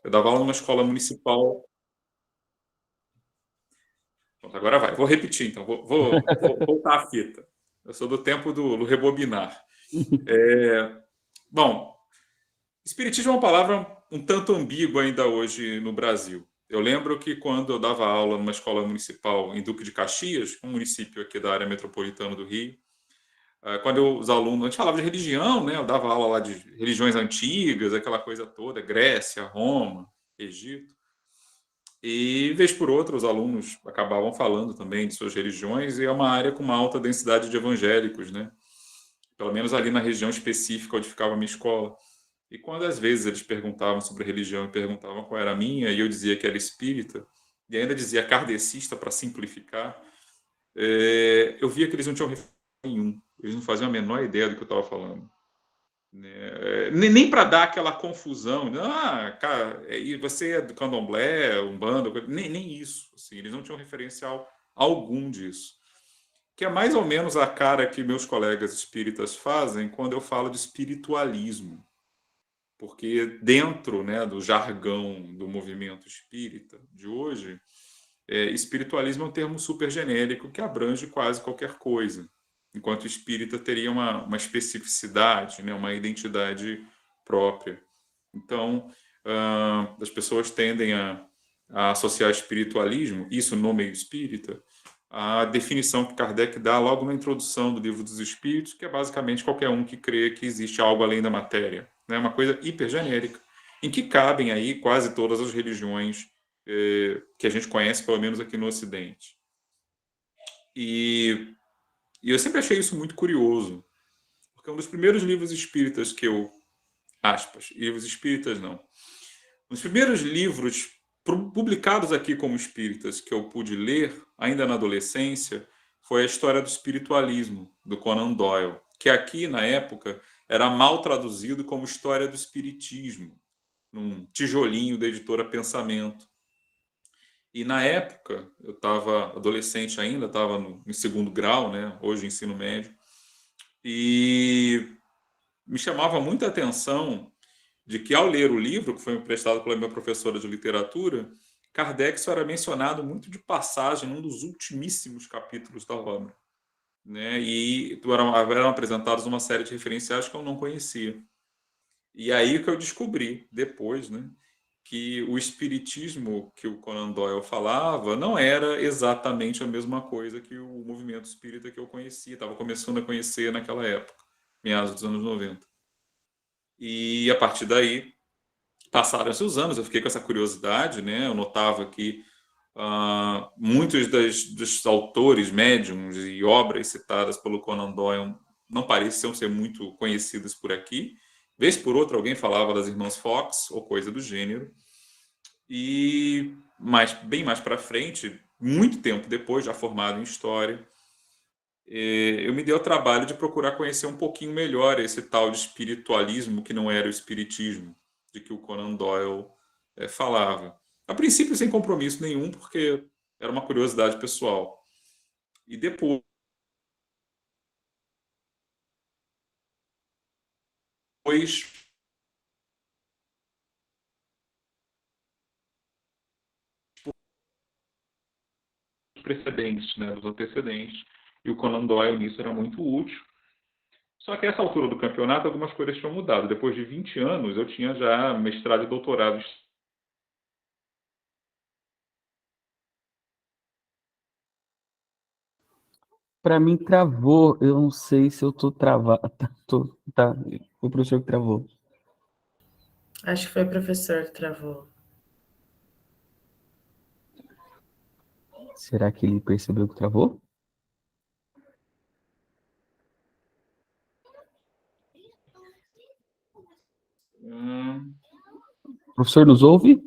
Eu dava aula numa escola municipal. Pronto, agora vai. Vou repetir, então. Vou voltar à fita. Eu sou do tempo do rebobinar. Bom, espiritismo é uma palavra um tanto ambígua ainda hoje no Brasil. Eu lembro que quando eu dava aula numa escola municipal em Duque de Caxias, um município aqui da área metropolitana do Rio, quando os alunos, a gente falava de religião, né? Eu dava aula lá de religiões antigas, aquela coisa toda, Grécia, Roma, Egito. E, vez por outra, os alunos acabavam falando também de suas religiões, e é uma área com uma alta densidade de evangélicos, né? Pelo menos ali na região específica onde ficava a minha escola. E quando às vezes eles perguntavam sobre religião e perguntavam qual era a minha, e eu dizia que era espírita, e ainda dizia kardecista para simplificar, eu via que eles não tinham referência nenhum. Eles não faziam a menor ideia do que eu estava falando. Né? Nem para dar aquela confusão. Cara, e você é do candomblé, umbanda, nem isso. Assim, eles não tinham referencial algum disso. Que é mais ou menos a cara que meus colegas espíritas fazem quando eu falo de espiritualismo. Porque dentro, né, do jargão do movimento espírita de hoje, espiritualismo é um termo super genérico que abrange quase qualquer coisa, enquanto espírita teria uma especificidade, né, uma identidade própria. Então, as pessoas tendem a associar espiritualismo, isso no meio espírita, à definição que Kardec dá logo na introdução do Livro dos Espíritos, que é basicamente qualquer um que crê que existe algo além da matéria. Né? Uma coisa hipergenérica, em que cabem aí quase todas as religiões que a gente conhece, pelo menos aqui no Ocidente. E eu sempre achei isso muito curioso, porque um dos primeiros livros espíritas que eu, aspas, livros espíritas não, um dos primeiros livros publicados aqui como espíritas que eu pude ler, ainda na adolescência, foi a História do Espiritualismo, do Conan Doyle, que aqui, na época, era mal traduzido como História do Espiritismo, num tijolinho da editora Pensamento. E na época, eu estava adolescente ainda, estava no segundo grau, né? Hoje ensino médio, e me chamava muita atenção de que, ao ler o livro, que foi emprestado pela minha professora de literatura, Kardec só era mencionado muito de passagem num dos ultimíssimos capítulos da obra. Né? E eram apresentados uma série de referenciais que eu não conhecia. E aí que eu descobri, depois, né, que o espiritismo que o Conan Doyle falava não era exatamente a mesma coisa que o movimento espírita que eu conhecia, estava começando a conhecer naquela época, meados dos anos 90. E a partir daí, passaram-se os anos, eu fiquei com essa curiosidade, né? Eu notava que muitos dos autores, médiums e obras citadas pelo Conan Doyle não pareciam ser muito conhecidas por aqui. Vez por outra, alguém falava das irmãs Fox ou coisa do gênero. E bem mais para frente, muito tempo depois, já formado em História, eu me dei o trabalho de procurar conhecer um pouquinho melhor esse tal de espiritualismo que não era o espiritismo, de que o Conan Doyle falava. A princípio, sem compromisso nenhum, porque era uma curiosidade pessoal. E depois, os precedentes, né, dos antecedentes, e o Conan Doyle nisso era muito útil. Só que a essa altura do campeonato, algumas coisas tinham mudado. Depois de 20 anos, eu tinha já mestrado e doutorado. Para mim travou, eu não sei se eu tô travado. Tá, o professor que travou. Acho que foi o professor que travou. Será que ele percebeu que travou? O professor nos ouve?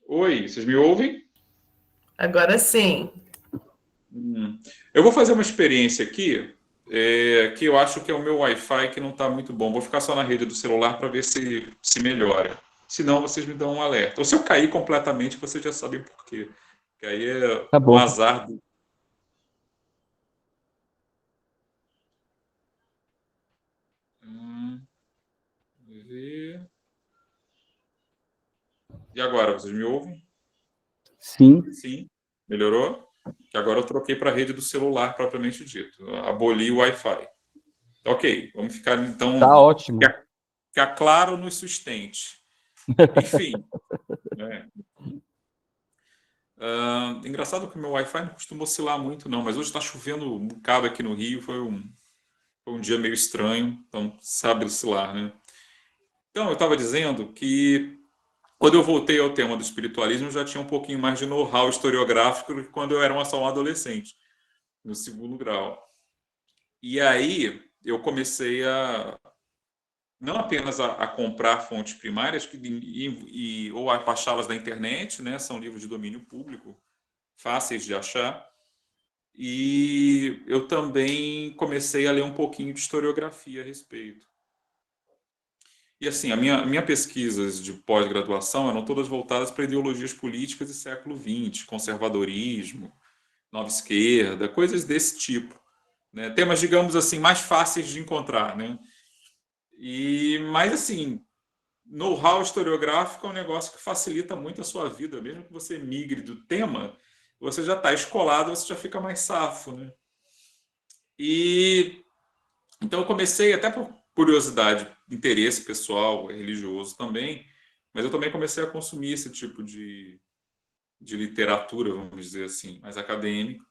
Oi, vocês me ouvem? Agora sim. Eu vou fazer uma experiência aqui, que eu acho que é o meu Wi-Fi que não está muito bom. Vou ficar só na rede do celular para ver se melhora. Se não, vocês me dão um alerta. Ou se eu cair completamente, vocês já sabem por quê. Que aí é Tá um bom. azar do. Ver. E agora, vocês me ouvem? Sim, Sim. Melhorou? Que agora eu troquei para a rede do celular, propriamente dito. Aboli o Wi-Fi. Ok, vamos ficar, então, tá ótimo. que a Claro nos sustente. Enfim, né? Engraçado que o meu Wi-Fi não costuma oscilar muito, não, mas hoje está chovendo um bocado aqui no Rio, foi um dia meio estranho, então sabe oscilar, né? Então, eu estava dizendo que quando eu voltei ao tema do espiritualismo, eu já tinha um pouquinho mais de know-how historiográfico do que quando eu era só um adolescente, no segundo grau. E aí eu comecei a não apenas a comprar fontes primárias ou a baixá-las da internet, né? São livros de domínio público, fáceis de achar. E eu também comecei a ler um pouquinho de historiografia a respeito. E assim, a minha pesquisas de pós-graduação eram todas voltadas para ideologias políticas do século XX, conservadorismo, nova esquerda, coisas desse tipo, né? Temas, digamos assim, mais fáceis de encontrar, né? Mas assim, know-how historiográfico é um negócio que facilita muito a sua vida, mesmo que você migre do tema, você já está escolado, você já fica mais safo, né? E então eu comecei até por curiosidade, interesse pessoal, religioso também, mas eu também comecei a consumir esse tipo de literatura, vamos dizer assim, mais acadêmica.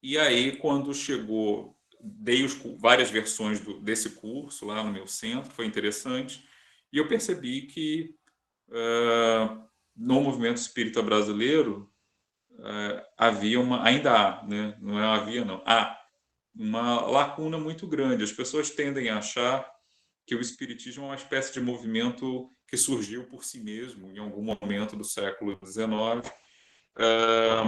E aí, quando chegou, dei várias versões desse curso lá no meu centro, foi interessante, e eu percebi que no movimento espírita brasileiro havia ainda há, né? Não é havia não, há uma lacuna muito grande. As pessoas tendem a achar que o espiritismo é uma espécie de movimento que surgiu por si mesmo em algum momento do século XIX.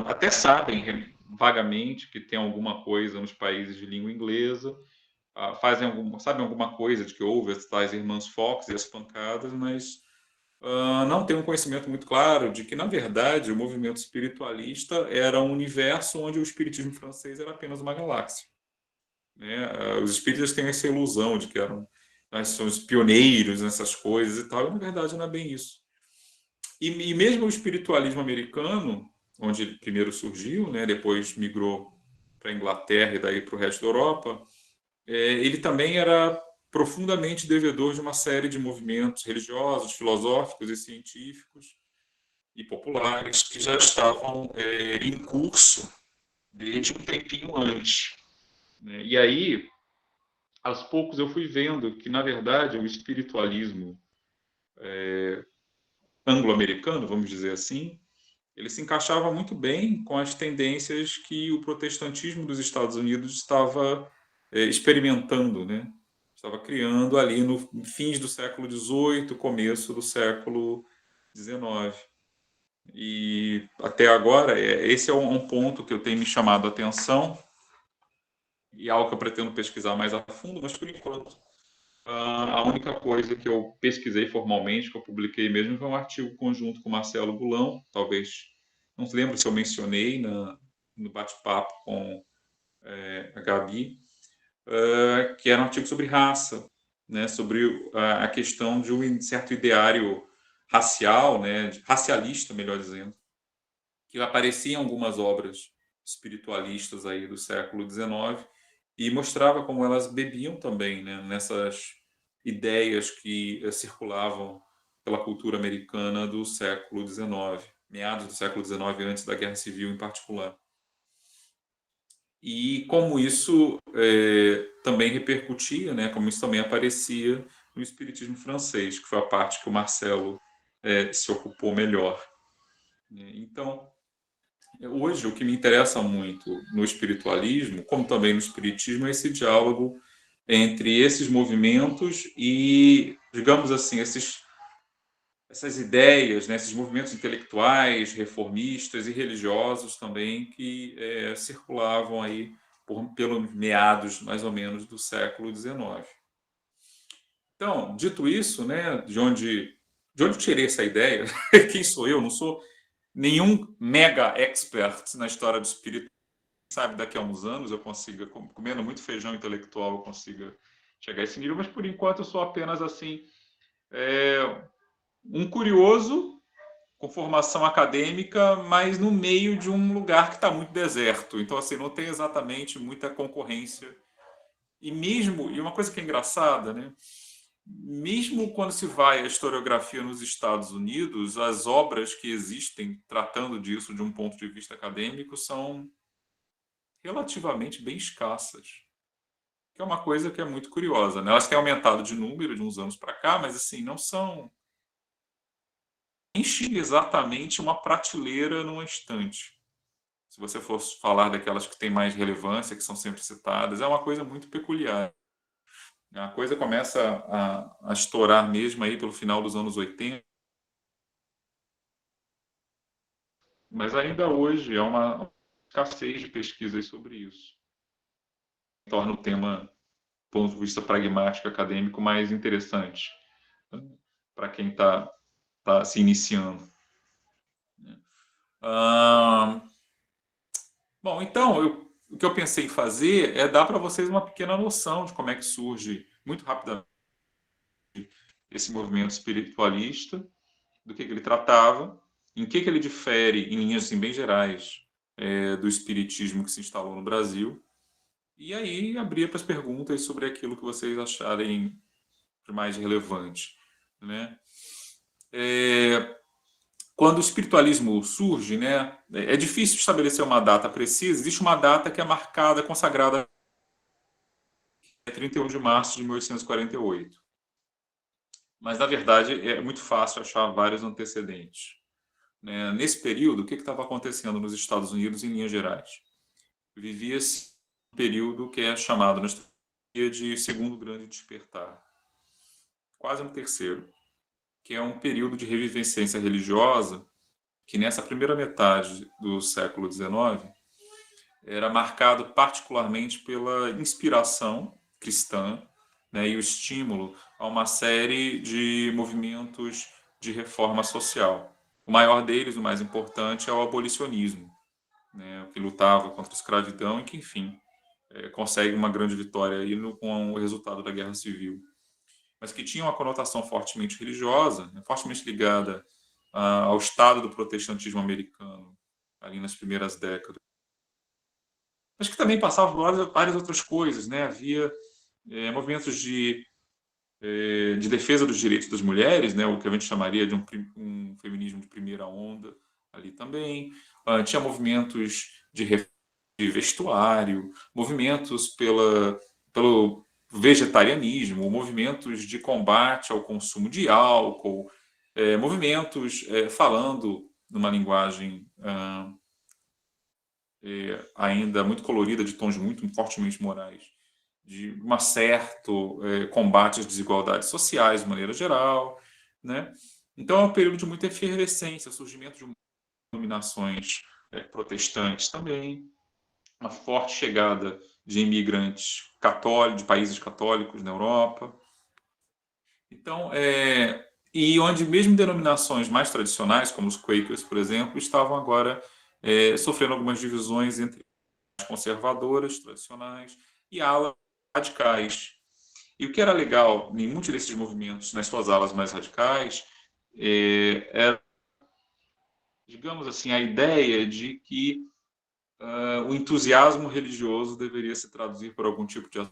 Até sabem vagamente que tem alguma coisa nos países de língua inglesa, sabem alguma coisa de que houve as tais irmãs Fox e as pancadas, mas não tem um conhecimento muito claro de que, na verdade, o movimento espiritualista era um universo onde o espiritismo francês era apenas uma galáxia, né? Os espíritas têm essa ilusão de que nós somos pioneiros nessas coisas e tal, e na verdade não é bem isso. E mesmo o espiritualismo americano, onde ele primeiro surgiu, né, depois migrou para a Inglaterra e daí para o resto da Europa, ele também era profundamente devedor de uma série de movimentos religiosos, filosóficos e científicos e populares que já estavam em curso desde um tempinho antes, né? E aí, aos poucos, eu fui vendo que, na verdade, o espiritualismo anglo-americano, vamos dizer assim, ele se encaixava muito bem com as tendências que o protestantismo dos Estados Unidos estava experimentando, né? Estava criando ali no fins do século XVIII, começo do século XIX. E até agora, esse é um ponto que eu tenho me chamado a atenção e algo que eu pretendo pesquisar mais a fundo, mas por enquanto a única coisa que eu pesquisei formalmente, que eu publiquei mesmo, foi um artigo conjunto com o Marcelo Bulão, talvez, não se lembro se eu mencionei no bate-papo com a Gabi, que era um artigo sobre raça, né, sobre a questão de um certo ideário racial, né, racialista, melhor dizendo, que aparecia em algumas obras espiritualistas aí do século XIX e mostrava como elas bebiam também, né, nessas ideias que circulavam pela cultura americana do século XIX, meados do século XIX, antes da Guerra Civil em particular. E como isso também repercutia, né, como isso também aparecia no espiritismo francês, que foi a parte que o Marcelo se ocupou melhor, né? Então, hoje, o que me interessa muito no espiritualismo, como também no espiritismo, é esse diálogo entre esses movimentos e, digamos assim, essas ideias, né, esses movimentos intelectuais, reformistas e religiosos também que circulavam aí pelos meados, mais ou menos, do século XIX. Então, dito isso, né, de onde tirei essa ideia? Quem sou eu? Não sou nenhum mega expert na história do espírito. Sabe, daqui a uns anos eu consiga, comendo muito feijão intelectual, eu consiga chegar a esse nível, mas por enquanto eu sou apenas assim, um curioso com formação acadêmica, mas no meio de um lugar que está muito deserto. Então, assim, não tem exatamente muita concorrência. E uma coisa que é engraçada, né? Mesmo quando se vai à historiografia nos Estados Unidos, as obras que existem tratando disso de um ponto de vista acadêmico são relativamente bem escassas, que é uma coisa que é muito curiosa, né? Elas têm aumentado de número de uns anos para cá, mas assim, não são enche exatamente uma prateleira numa estante. Se você for falar daquelas que têm mais relevância, que são sempre citadas, é uma coisa muito peculiar. A coisa começa a estourar mesmo aí pelo final dos anos 80, mas ainda hoje é uma escassez de pesquisas sobre isso. Torna o tema, do ponto de vista pragmático acadêmico, mais interessante, né, para quem está se iniciando. Bom, então, o que eu pensei em fazer é dar para vocês uma pequena noção de como é que surge, muito rapidamente, esse movimento espiritualista, do que ele tratava, em que ele difere, em linhas assim, bem gerais, do espiritismo que se instalou no Brasil, e aí abrir para as perguntas sobre aquilo que vocês acharem de mais relevante, né? Quando o espiritualismo surge, né, é difícil estabelecer uma data precisa. Existe uma data que é marcada, consagrada, 31 de março de 1848. Mas, na verdade, é muito fácil achar vários antecedentes, né? Nesse período, o que estava acontecendo nos Estados Unidos, em linhas gerais? Vivia-se um período que é chamado na história de Segundo Grande Despertar, quase um terceiro, que é um período de revivescência religiosa que, nessa primeira metade do século XIX, era marcado particularmente pela inspiração cristã, né, e o estímulo a uma série de movimentos de reforma social. O maior deles, o mais importante, é o abolicionismo, né, que lutava contra a escravidão e que, enfim, consegue uma grande vitória aí com o resultado da Guerra Civil. Mas que tinha uma conotação fortemente religiosa, né, fortemente ligada ao estado do protestantismo americano, ali nas primeiras décadas. Mas que também passava por várias outras coisas, né? Havia movimentos de defesa dos direitos das mulheres, né? O que a gente chamaria de um feminismo de primeira onda ali também. Tinha movimentos de vestuário, movimentos pelo vegetarianismo, movimentos de combate ao consumo de álcool, movimentos falando numa linguagem ainda muito colorida, de tons muito fortemente morais, de um certo combate às desigualdades sociais de maneira geral, né? Então é um período de muita efervescência, surgimento de denominações protestantes também, uma forte chegada de imigrantes católicos, de países católicos na Europa. Então, e onde mesmo denominações mais tradicionais, como os Quakers, por exemplo, estavam agora sofrendo algumas divisões entre as conservadoras, tradicionais, e alas radicais. E o que era legal em muitos desses movimentos, nas suas alas mais radicais, era, digamos assim, a ideia de que o entusiasmo religioso deveria se traduzir por algum tipo de ação,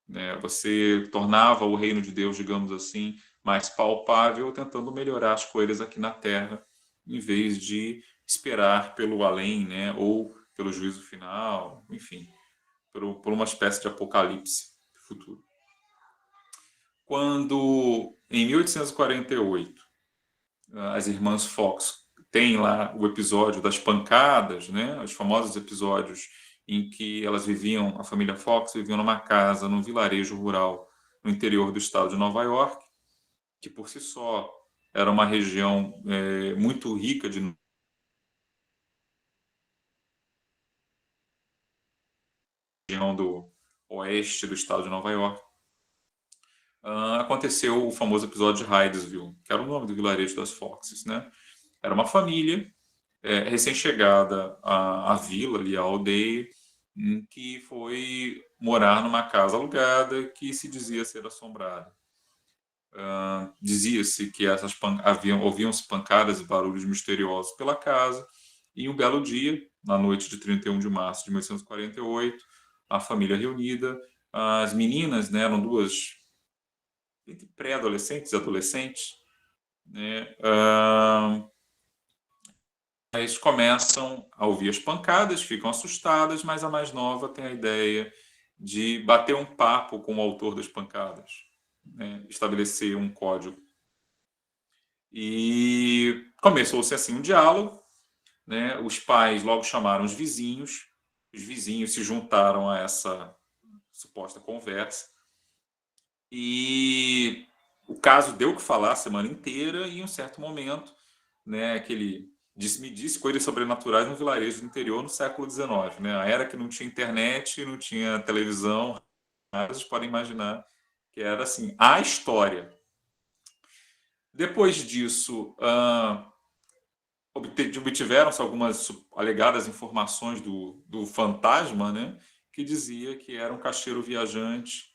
né? Você tornava o reino de Deus, digamos assim, mais palpável, tentando melhorar as coisas aqui na Terra, em vez de esperar pelo além, né? Ou pelo juízo final, enfim, por uma espécie de apocalipse futuro. Quando, em 1848, as irmãs Fox têm lá o episódio das pancadas, né? Os famosos episódios em que elas viviam, a família Fox vivia numa casa, num vilarejo rural no interior do estado de Nova York, que por si só era uma região muito rica de região do oeste do estado de Nova York. Aconteceu o famoso episódio de Hydesville, que era o nome do vilarejo das Foxes, né? Era uma família recém-chegada à vila, ali, à aldeia, que foi morar numa casa alugada que se dizia ser assombrada. Dizia-se que ouviam-se pancadas e barulhos misteriosos pela casa, e um belo dia, na noite de 31 de março de 1848, a família reunida, as meninas, né, eram duas entre pré-adolescentes e adolescentes, né, eles começam a ouvir as pancadas, ficam assustadas, mas a mais nova tem a ideia de bater um papo com o autor das pancadas, né, estabelecer um código. E começou-se assim um diálogo, né? Os pais logo chamaram os vizinhos se juntaram a essa suposta conversa, e o caso deu o que falar a semana inteira, e em um certo momento, né, aquele disse coisas sobrenaturais no vilarejo do interior no século XIX, né? A era que não tinha internet, não tinha televisão, vocês podem imaginar que era assim a história. Depois disso, obtiveram-se algumas alegadas informações do fantasma, né, que dizia que era um caixeiro viajante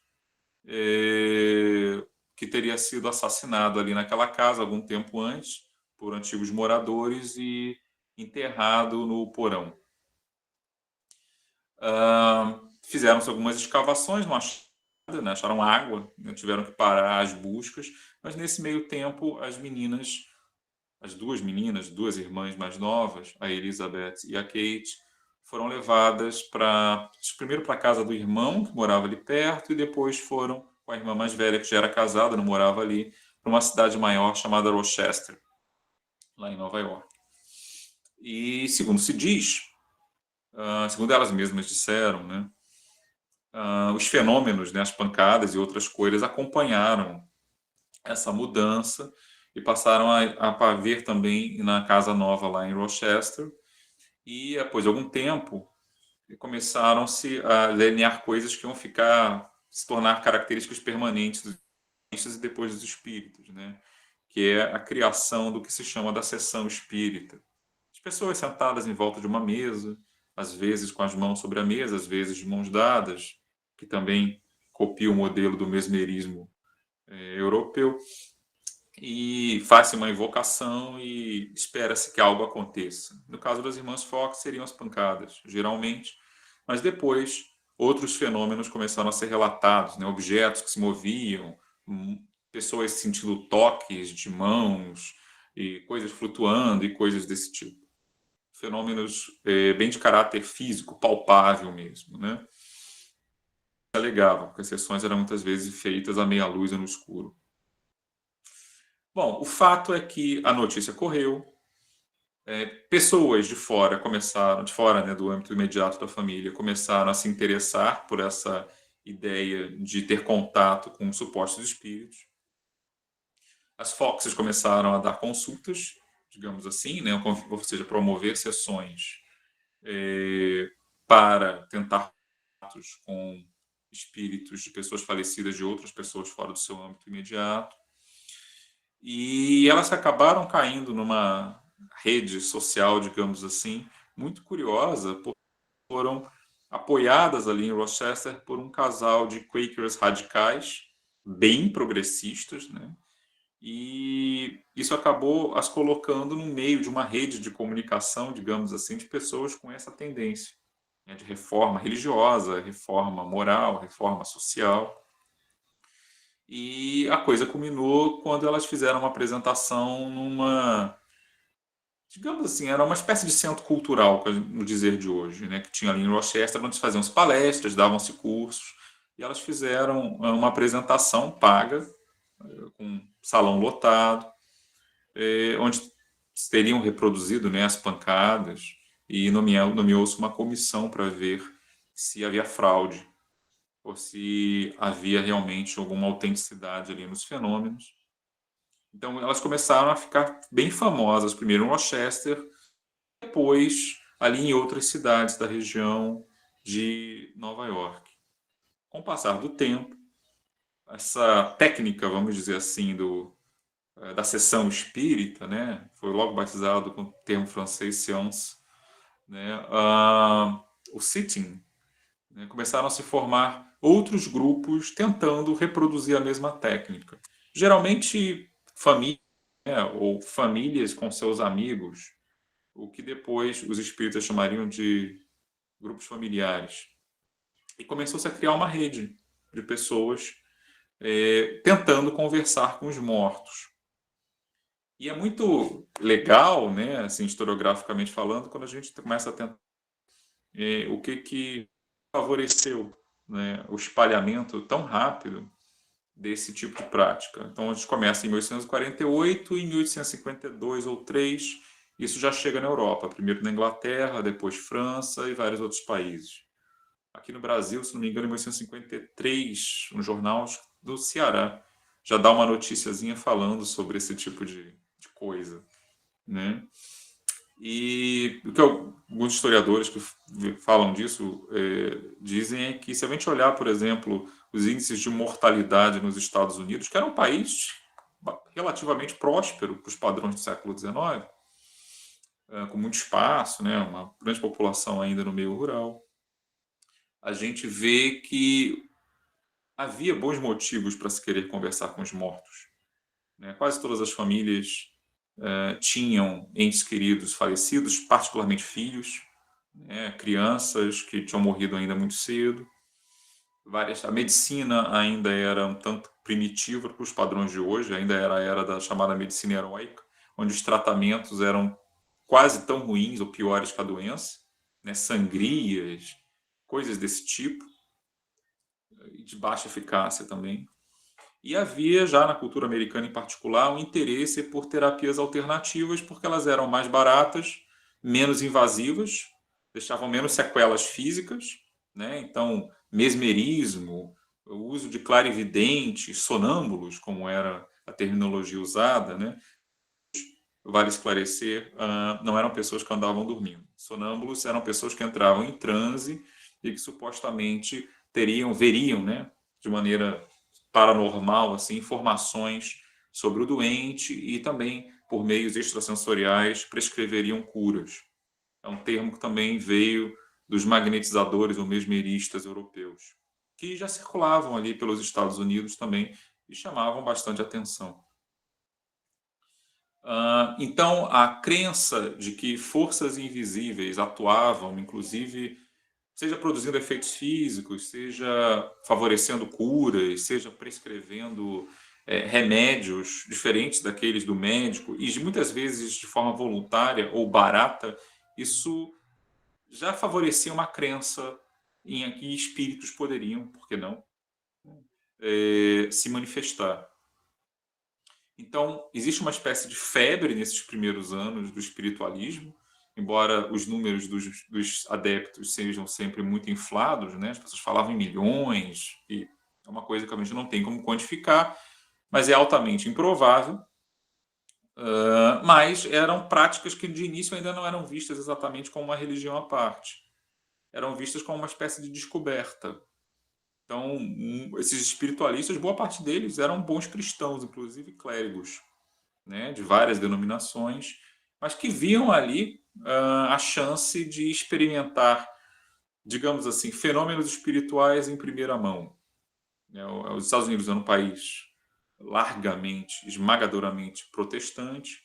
que teria sido assassinado ali naquela casa algum tempo antes por antigos moradores e enterrado no porão. Fizeram-se algumas escavações, não acharam nada, né, acharam água, né, tiveram que parar as buscas, mas nesse meio tempo as duas meninas, duas irmãs mais novas, a Elizabeth e a Kate, foram levadas primeiro para a casa do irmão, que morava ali perto, e depois foram com a irmã mais velha, que já era casada, não morava ali, para uma cidade maior chamada Rochester, lá em Nova York. E, segundo se diz, segundo elas mesmas disseram, né, os fenômenos, né, as pancadas e outras coisas acompanharam essa mudança e passaram a ver também na casa nova lá em Rochester. E, após algum tempo, começaram-se a delinear coisas que iam se tornar características permanentes dos e depois dos espíritos, né? Que é a criação do que se chama da sessão espírita. As pessoas sentadas em volta de uma mesa, às vezes com as mãos sobre a mesa, às vezes de mãos dadas, que também copia o modelo do mesmerismo europeu, e faz-se uma invocação e espera-se que algo aconteça. No caso das irmãs Fox, seriam as pancadas, geralmente, mas depois outros fenômenos começaram a ser relatados, né? Objetos que se moviam, pessoas sentindo toques de mãos, e coisas flutuando e coisas desse tipo. Fenômenos bem de caráter físico, palpável mesmo, né? Alegavam que as sessões eram muitas vezes feitas à meia luz ou no escuro. Bom, o fato é que a notícia correu, pessoas de fora né, do âmbito imediato da família, começaram a se interessar por essa ideia de ter contato com supostos espíritos. As Foxes começaram a dar consultas, digamos assim, né, ou seja, promover sessões para tentar contatos com espíritos de pessoas falecidas de outras pessoas fora do seu âmbito imediato. E elas acabaram caindo numa rede social, digamos assim, muito curiosa, porque foram apoiadas ali em Rochester por um casal de Quakers radicais, bem progressistas, né? E isso acabou as colocando no meio de uma rede de comunicação, digamos assim, de pessoas com essa tendência, né, de reforma religiosa, reforma moral, reforma social. E a coisa culminou quando elas fizeram uma apresentação digamos assim, era uma espécie de centro cultural, no dizer de hoje, né, que tinha ali em Rochester, onde se faziam palestras, davam-se cursos, e elas fizeram uma apresentação paga, com um salão lotado, onde teriam reproduzido, né, as pancadas, e nomeou-se uma comissão para ver se havia fraude, ou se havia realmente alguma autenticidade ali nos fenômenos. Então, elas começaram a ficar bem famosas, primeiro em Rochester, depois ali em outras cidades da região de Nova York. Com o passar do tempo, essa técnica, vamos dizer assim, da sessão espírita, né, foi logo batizado com o termo francês séance, né, o sitting, né, começaram a se formar outros grupos tentando reproduzir a mesma técnica. geralmente família, né, ou famílias com seus amigos, o que depois os espíritas chamariam de grupos familiares. E começou-se a criar uma rede de pessoas tentando conversar com os mortos. E é muito legal, né, assim, historiograficamente falando, quando a gente começa a tentar o que favoreceu, né, o espalhamento tão rápido desse tipo de prática. Então, a gente começa em 1848 e em 1852 ou 3, isso já chega na Europa, primeiro na Inglaterra, depois França e vários outros países. Aqui no Brasil, se não me engano, em 1853, um jornal do Ceará já dá uma noticiazinha falando sobre esse tipo de coisa, né? E o que alguns historiadores que falam disso dizem é que, se a gente olhar, por exemplo, os índices de mortalidade nos Estados Unidos, que era um país relativamente próspero para os padrões do século XIX, com muito espaço, né, uma grande população ainda no meio rural, a gente vê que havia bons motivos para se querer conversar com os mortos, né? Quase todas as famílias tinham entes queridos falecidos, particularmente filhos, né, crianças que tinham morrido ainda muito cedo. A medicina ainda era um tanto primitiva para os padrões de hoje, ainda era a era da chamada medicina heróica, onde os tratamentos eram quase tão ruins ou piores que a doença, né, sangrias, coisas desse tipo, de baixa eficácia também. E havia, já na cultura americana em particular, um interesse por terapias alternativas, porque elas eram mais baratas, menos invasivas, deixavam menos sequelas físicas, né? Então, mesmerismo, o uso de clarividentes, sonâmbulos, como era a terminologia usada, né? Vale esclarecer, não eram pessoas que andavam dormindo. Sonâmbulos eram pessoas que entravam em transe e que supostamente veriam, né, de maneira paranormal, assim, informações sobre o doente e também, por meios extrasensoriais, prescreveriam curas. É um termo que também veio dos magnetizadores ou mesmeristas europeus, que já circulavam ali pelos Estados Unidos também e chamavam bastante atenção. Então, a crença de que forças invisíveis atuavam, inclusive, seja produzindo efeitos físicos, seja favorecendo curas, seja prescrevendo remédios diferentes daqueles do médico, e muitas vezes de forma voluntária ou barata, isso já favorecia uma crença em que espíritos poderiam, por que não, se manifestar. Então, existe uma espécie de febre nesses primeiros anos do espiritualismo, embora os números dos adeptos sejam sempre muito inflados, né? As pessoas falavam em milhões, e é uma coisa que a gente não tem como quantificar, mas é altamente improvável. Mas eram práticas que de início ainda não eram vistas exatamente como uma religião à parte. Eram vistas como uma espécie de descoberta. Então, esses espiritualistas, boa parte deles eram bons cristãos, inclusive clérigos, né, de várias denominações, mas que viam ali a chance de experimentar, digamos assim, fenômenos espirituais em primeira mão. Os Estados Unidos é um país largamente, esmagadoramente protestante,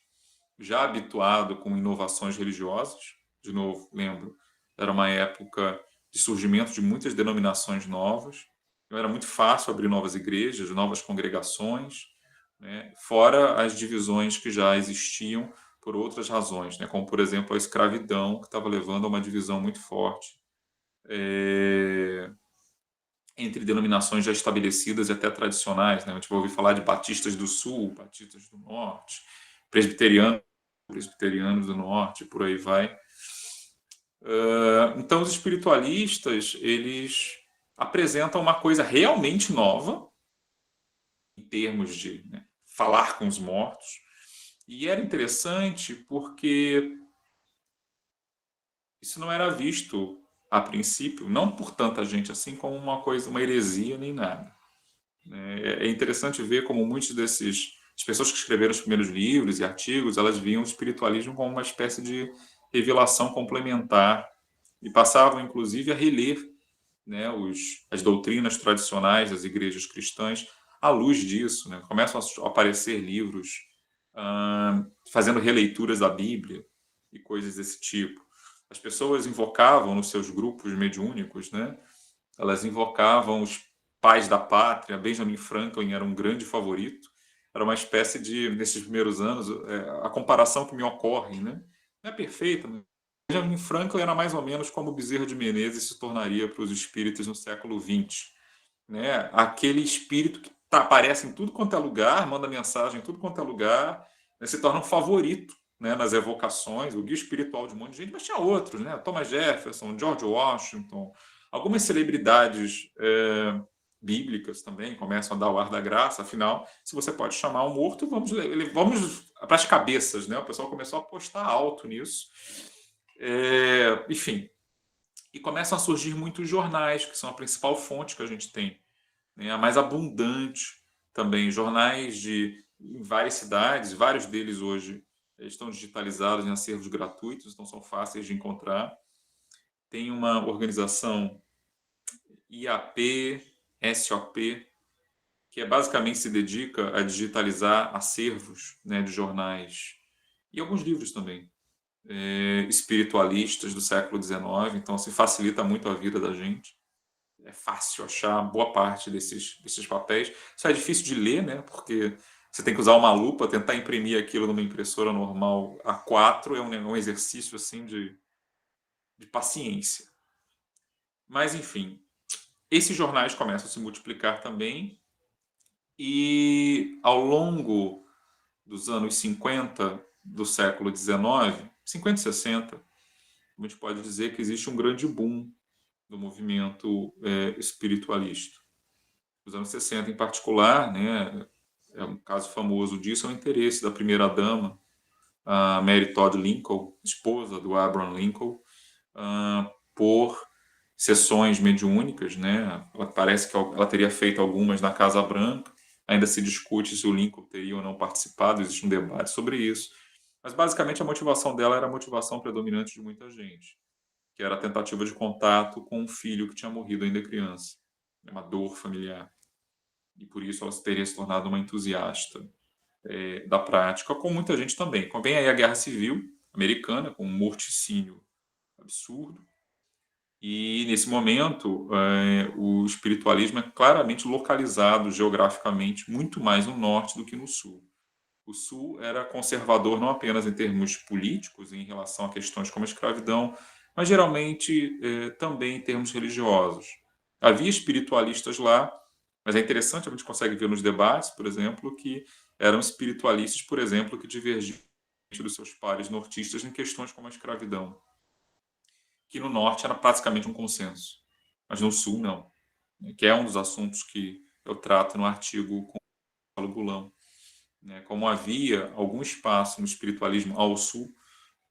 já habituado com inovações religiosas. De novo, lembro, era uma época de surgimento de muitas denominações novas. Então, era muito fácil abrir novas igrejas, novas congregações, né? Fora as divisões que já existiam por outras razões, né? Como, por exemplo, a escravidão, que estava levando a uma divisão muito forte entre denominações já estabelecidas e até tradicionais, né? A gente vai ouvir falar de batistas do Sul, batistas do Norte, presbiterianos do Norte, por aí vai. Então, os espiritualistas, eles apresentam uma coisa realmente nova, em termos de, né, falar com os mortos. E era interessante porque isso não era visto a princípio, não por tanta gente assim, como uma coisa, uma heresia nem nada. É interessante ver como muitos as pessoas que escreveram os primeiros livros e artigos, elas viam o espiritualismo como uma espécie de revelação complementar e passavam, inclusive, a reler, né, as doutrinas tradicionais das igrejas cristãs à luz disso, né? Começam a aparecer livros fazendo releituras da Bíblia e coisas desse tipo. As pessoas invocavam nos seus grupos mediúnicos, né? Elas invocavam os pais da pátria. Benjamin Franklin era um grande favorito. Era uma espécie de, nesses primeiros anos, a comparação que me ocorre, né? Não é perfeita, mas Benjamin Franklin era mais ou menos como Bezerra de Menezes se tornaria para os espíritos no século XX, né? Aquele espírito que aparece em tudo quanto é lugar, manda mensagem em tudo quanto é lugar, né? Se torna um favorito, né, nas evocações, o guia espiritual de um monte de gente, mas tinha outros, né? Thomas Jefferson, George Washington, algumas celebridades bíblicas também começam a dar o ar da graça. Afinal, se você pode chamar um morto, vamos para as cabeças, né? O pessoal começou a apostar alto nisso. Enfim, e começam a surgir muitos jornais, que são a principal fonte que a gente tem, né? A mais abundante também. Jornais em várias cidades, vários deles hoje estão digitalizados em acervos gratuitos, então são fáceis de encontrar. Tem uma organização IAP, SOP, que basicamente se dedica a digitalizar acervos, né, de jornais e alguns livros também, espiritualistas do século XIX, então se facilita muito a vida da gente. É fácil achar boa parte desses papéis. Só é difícil de ler, né, porque você tem que usar uma lupa, tentar imprimir aquilo numa impressora normal A4 é um exercício assim de paciência. Mas, enfim, esses jornais começam a se multiplicar também e, ao longo dos anos 50 do século XIX, 50 e 60, a gente pode dizer que existe um grande boom do movimento espiritualista. Nos anos 60, em particular, né, um caso famoso disso é o interesse da primeira-dama, a Mary Todd Lincoln, esposa do Abraham Lincoln, por sessões mediúnicas, né? Parece que ela teria feito algumas na Casa Branca. Ainda se discute se o Lincoln teria ou não participado, existe um debate sobre isso. Mas, basicamente, a motivação dela era a motivação predominante de muita gente, que era a tentativa de contato com um filho que tinha morrido ainda criança, uma dor familiar. E, por isso, ela teria se tornado uma entusiasta da prática, com muita gente também. Vem aí a Guerra Civil Americana, com um morticínio absurdo. E, nesse momento, o espiritualismo é claramente localizado geograficamente muito mais no norte do que no sul. O sul era conservador não apenas em termos políticos, em relação a questões como a escravidão, mas geralmente também em termos religiosos. Havia espiritualistas lá, mas é interessante, a gente consegue ver nos debates, por exemplo, que eram espiritualistas, por exemplo, que divergiam dos seus pares nortistas em questões como a escravidão, que no norte era praticamente um consenso, mas no sul não, que é um dos assuntos que eu trato no artigo com o Paulo Gulão, né? Como havia algum espaço no espiritualismo ao sul,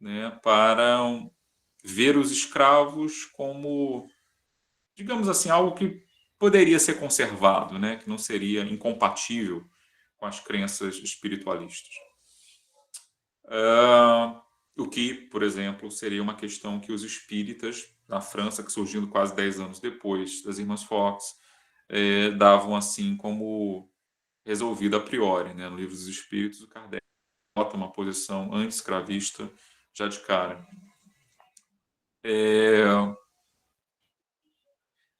né, para ver os escravos como, digamos assim, algo que poderia ser conservado, né, que não seria incompatível com as crenças espiritualistas. O que, por exemplo, seria uma questão que os espíritas na França, que surgindo quase 10 anos depois das Irmãs Fox, davam assim como resolvida a priori, né? No Livro dos Espíritos, o Kardec nota uma posição anti-escravista já de cara.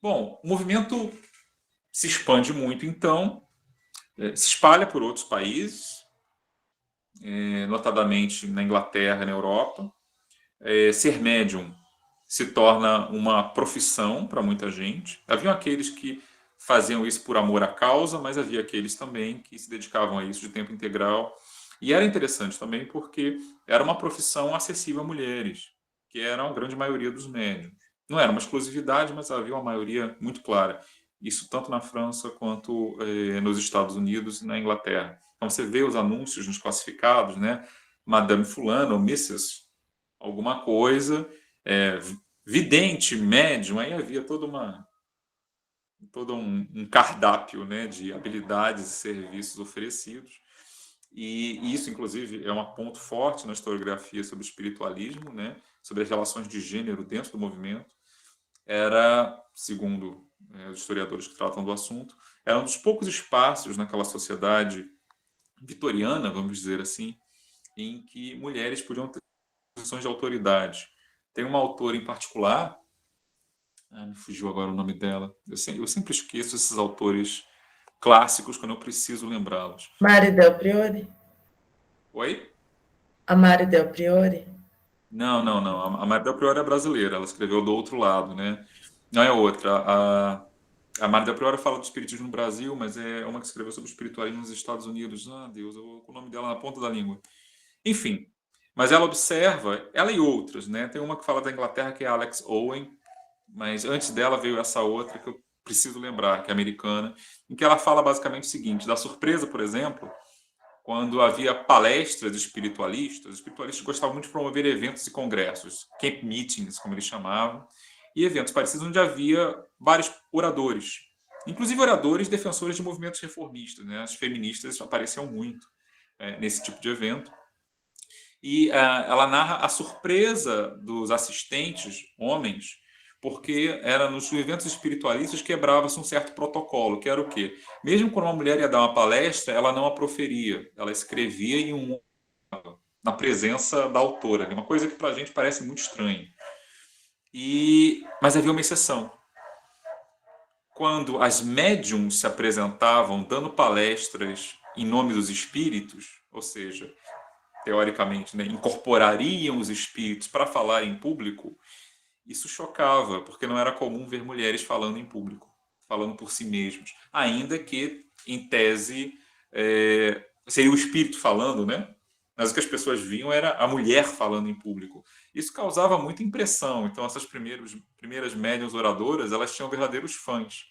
Bom, o movimento se expande muito, então, se espalha por outros países, notadamente na Inglaterra e na Europa. Ser médium se torna uma profissão para muita gente. Haviam aqueles que faziam isso por amor à causa, mas havia aqueles também que se dedicavam a isso de tempo integral. E era interessante também porque era uma profissão acessível a mulheres, que eram a grande maioria dos médiums. Não era uma exclusividade, mas havia uma maioria muito clara. Isso tanto na França quanto nos Estados Unidos e na Inglaterra. Então você vê os anúncios nos classificados, né? Madame Fulano ou Mrs. alguma coisa, vidente, médium, aí havia todo um cardápio, né, de habilidades e serviços oferecidos. E isso, inclusive, é um ponto forte na historiografia sobre o espiritualismo, né, sobre as relações de gênero dentro do movimento. Era, segundo os historiadores que tratam do assunto, Era um dos poucos espaços naquela sociedade vitoriana, vamos dizer assim, em que mulheres podiam ter posições de autoridade. Tem uma autora em particular, me fugiu agora o nome dela, eu sempre esqueço esses autores clássicos quando eu preciso lembrá-los. Mari Del Priore? Oi? A Mari Del Priore? Não, não, não. A Maria Del Priore é brasileira, ela escreveu do outro lado, né? Não é outra. A Maria Del Priore fala do espiritismo no Brasil, mas é uma que escreveu sobre o espiritualismo nos Estados Unidos. Ah, Deus, eu vou com o nome dela na ponta da língua. Enfim, mas ela observa, ela e outras, né? Tem uma que fala da Inglaterra, que é Alex Owen, mas antes dela veio essa outra que eu preciso lembrar, que é americana, em que ela fala basicamente o seguinte: da surpresa, por exemplo, quando havia palestras de espiritualistas, os espiritualistas gostavam muito de promover eventos e congressos, camp meetings, como eles chamavam, e eventos parecidos onde havia vários oradores, inclusive oradores defensores de movimentos reformistas, né? As feministas apareciam muito nesse tipo de evento. E ela narra a surpresa dos assistentes, homens, porque era nos eventos espiritualistas quebrava-se um certo protocolo, que era o quê? Mesmo quando uma mulher ia dar uma palestra, ela não a proferia, ela escrevia na presença da autora, uma coisa que para a gente parece muito estranha. Mas havia uma exceção. Quando as médiums se apresentavam dando palestras em nome dos espíritos, ou seja, teoricamente, né, incorporariam os espíritos para falar em público, isso chocava, porque não era comum ver mulheres falando em público, falando por si mesmas, ainda que, em tese, seria o espírito falando, né? Mas o que as pessoas viam era a mulher falando em público. Isso causava muita impressão. Então, essas primeiras médiuns oradoras, elas tinham verdadeiros fãs.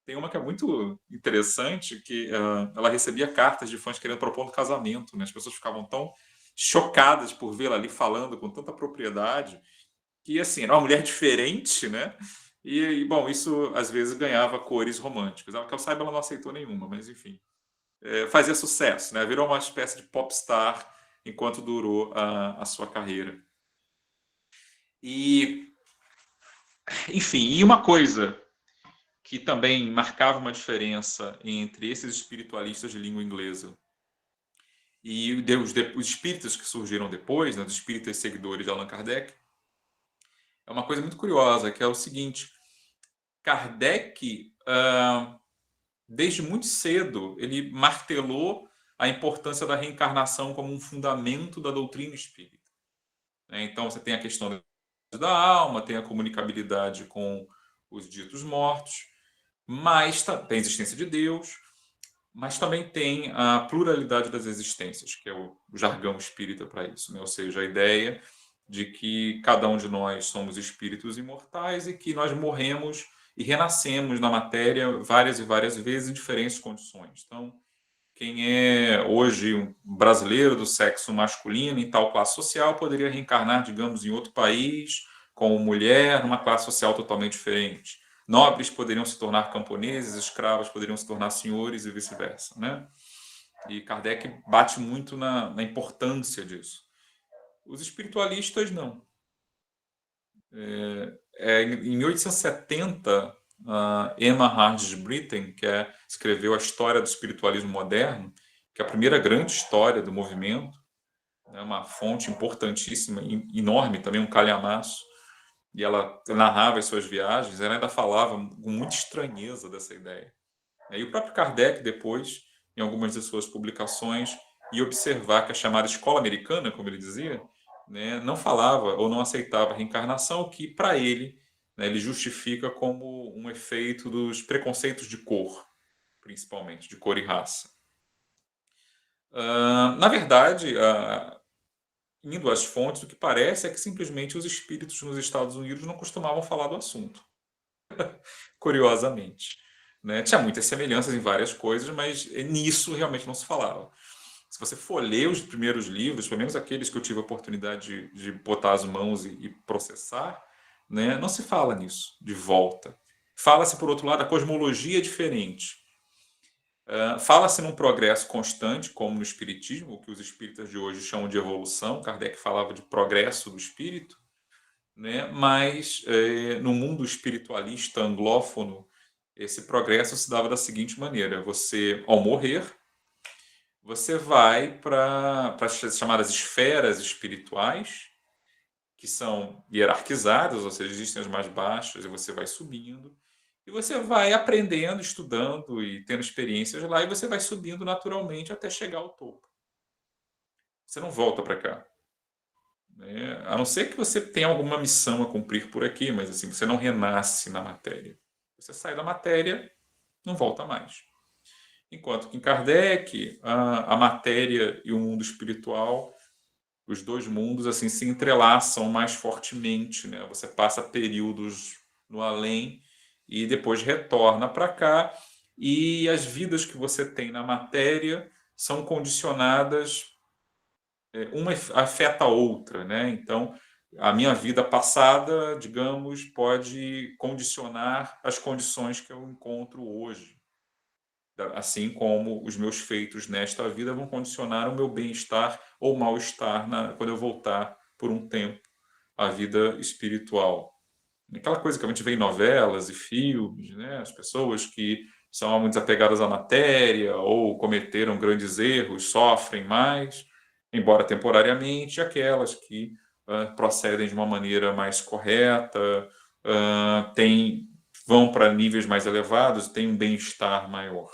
Tem uma que é muito interessante, que ela recebia cartas de fãs querendo propor um casamento, né? As pessoas ficavam tão chocadas por vê-la ali falando com tanta propriedade, que, assim, era uma mulher diferente, né? Bom, isso às vezes ganhava cores românticas. Que eu saiba, ela não aceitou nenhuma, mas enfim. Fazia sucesso, né? Virou uma espécie de popstar enquanto durou a sua carreira. Enfim, e uma coisa que também marcava uma diferença entre esses espiritualistas de língua inglesa e os espíritas que surgiram depois, né, os espíritas seguidores de Allan Kardec, é uma coisa muito curiosa, que é o seguinte: Kardec, desde muito cedo, ele martelou a importância da reencarnação como um fundamento da doutrina espírita. Então, você tem a questão da alma, tem a comunicabilidade com os ditos mortos, mas tem a existência de Deus, mas também tem a pluralidade das existências, que é o jargão espírita para isso, né? Ou seja, a ideia de que cada um de nós somos espíritos imortais e que nós morremos e renascemos na matéria várias e várias vezes em diferentes condições. Então, quem é hoje um brasileiro do sexo masculino em tal classe social poderia reencarnar, digamos, em outro país, como mulher, numa classe social totalmente diferente. Nobres poderiam se tornar camponeses, escravos poderiam se tornar senhores e vice-versa, né? E Kardec bate muito na importância disso. Os espiritualistas, não. Em 1870, Emma Hardis Britten, que escreveu A História do Espiritualismo Moderno, que é a primeira grande história do movimento, é uma fonte importantíssima, enorme, também um calhamaço, e ela narrava as suas viagens, ela ainda falava com muita estranheza dessa ideia. E o próprio Kardec, depois, em algumas de suas publicações, ia observar que a chamada escola americana, como ele dizia, né, não falava ou não aceitava a reencarnação, o que, para ele, né, ele justifica como um efeito dos preconceitos de cor, principalmente, de cor e raça. Na verdade, indo às fontes, o que parece é que simplesmente os espíritos nos Estados Unidos não costumavam falar do assunto, curiosamente. Né? Tinha muitas semelhanças em várias coisas, mas nisso realmente não se falava. Se você for ler os primeiros livros, pelo menos aqueles que eu tive a oportunidade de botar as mãos e processar, né, não se fala nisso de volta. Fala-se, por outro lado, a cosmologia é diferente. Fala-se num progresso constante, como no espiritismo, o que os espíritas de hoje chamam de evolução. Kardec falava de progresso do espírito, né? Mas no mundo espiritualista anglófono, esse progresso se dava da seguinte maneira: você, ao morrer, você vai para as chamadas esferas espirituais, que são hierarquizadas, ou seja, existem as mais baixas e você vai subindo. E você vai aprendendo, estudando e tendo experiências lá, e você vai subindo naturalmente até chegar ao topo. Você não volta para cá, né? A não ser que você tenha alguma missão a cumprir por aqui, mas assim, você não renasce na matéria. Você sai da matéria, não volta mais. Enquanto que em Kardec, a matéria e o mundo espiritual, os dois mundos assim se entrelaçam mais fortemente, né? Você passa períodos no além e depois retorna para cá, e as vidas que você tem na matéria são condicionadas, uma afeta a outra, né? Então, a minha vida passada, digamos, pode condicionar as condições que eu encontro hoje, assim como os meus feitos nesta vida vão condicionar o meu bem-estar ou mal-estar quando eu voltar por um tempo à vida espiritual. Aquela coisa que a gente vê em novelas e filmes, né? As pessoas que são muito desapegadas à matéria ou cometeram grandes erros sofrem mais, embora temporariamente, aquelas que procedem de uma maneira mais correta, vão para níveis mais elevados, têm um bem-estar maior.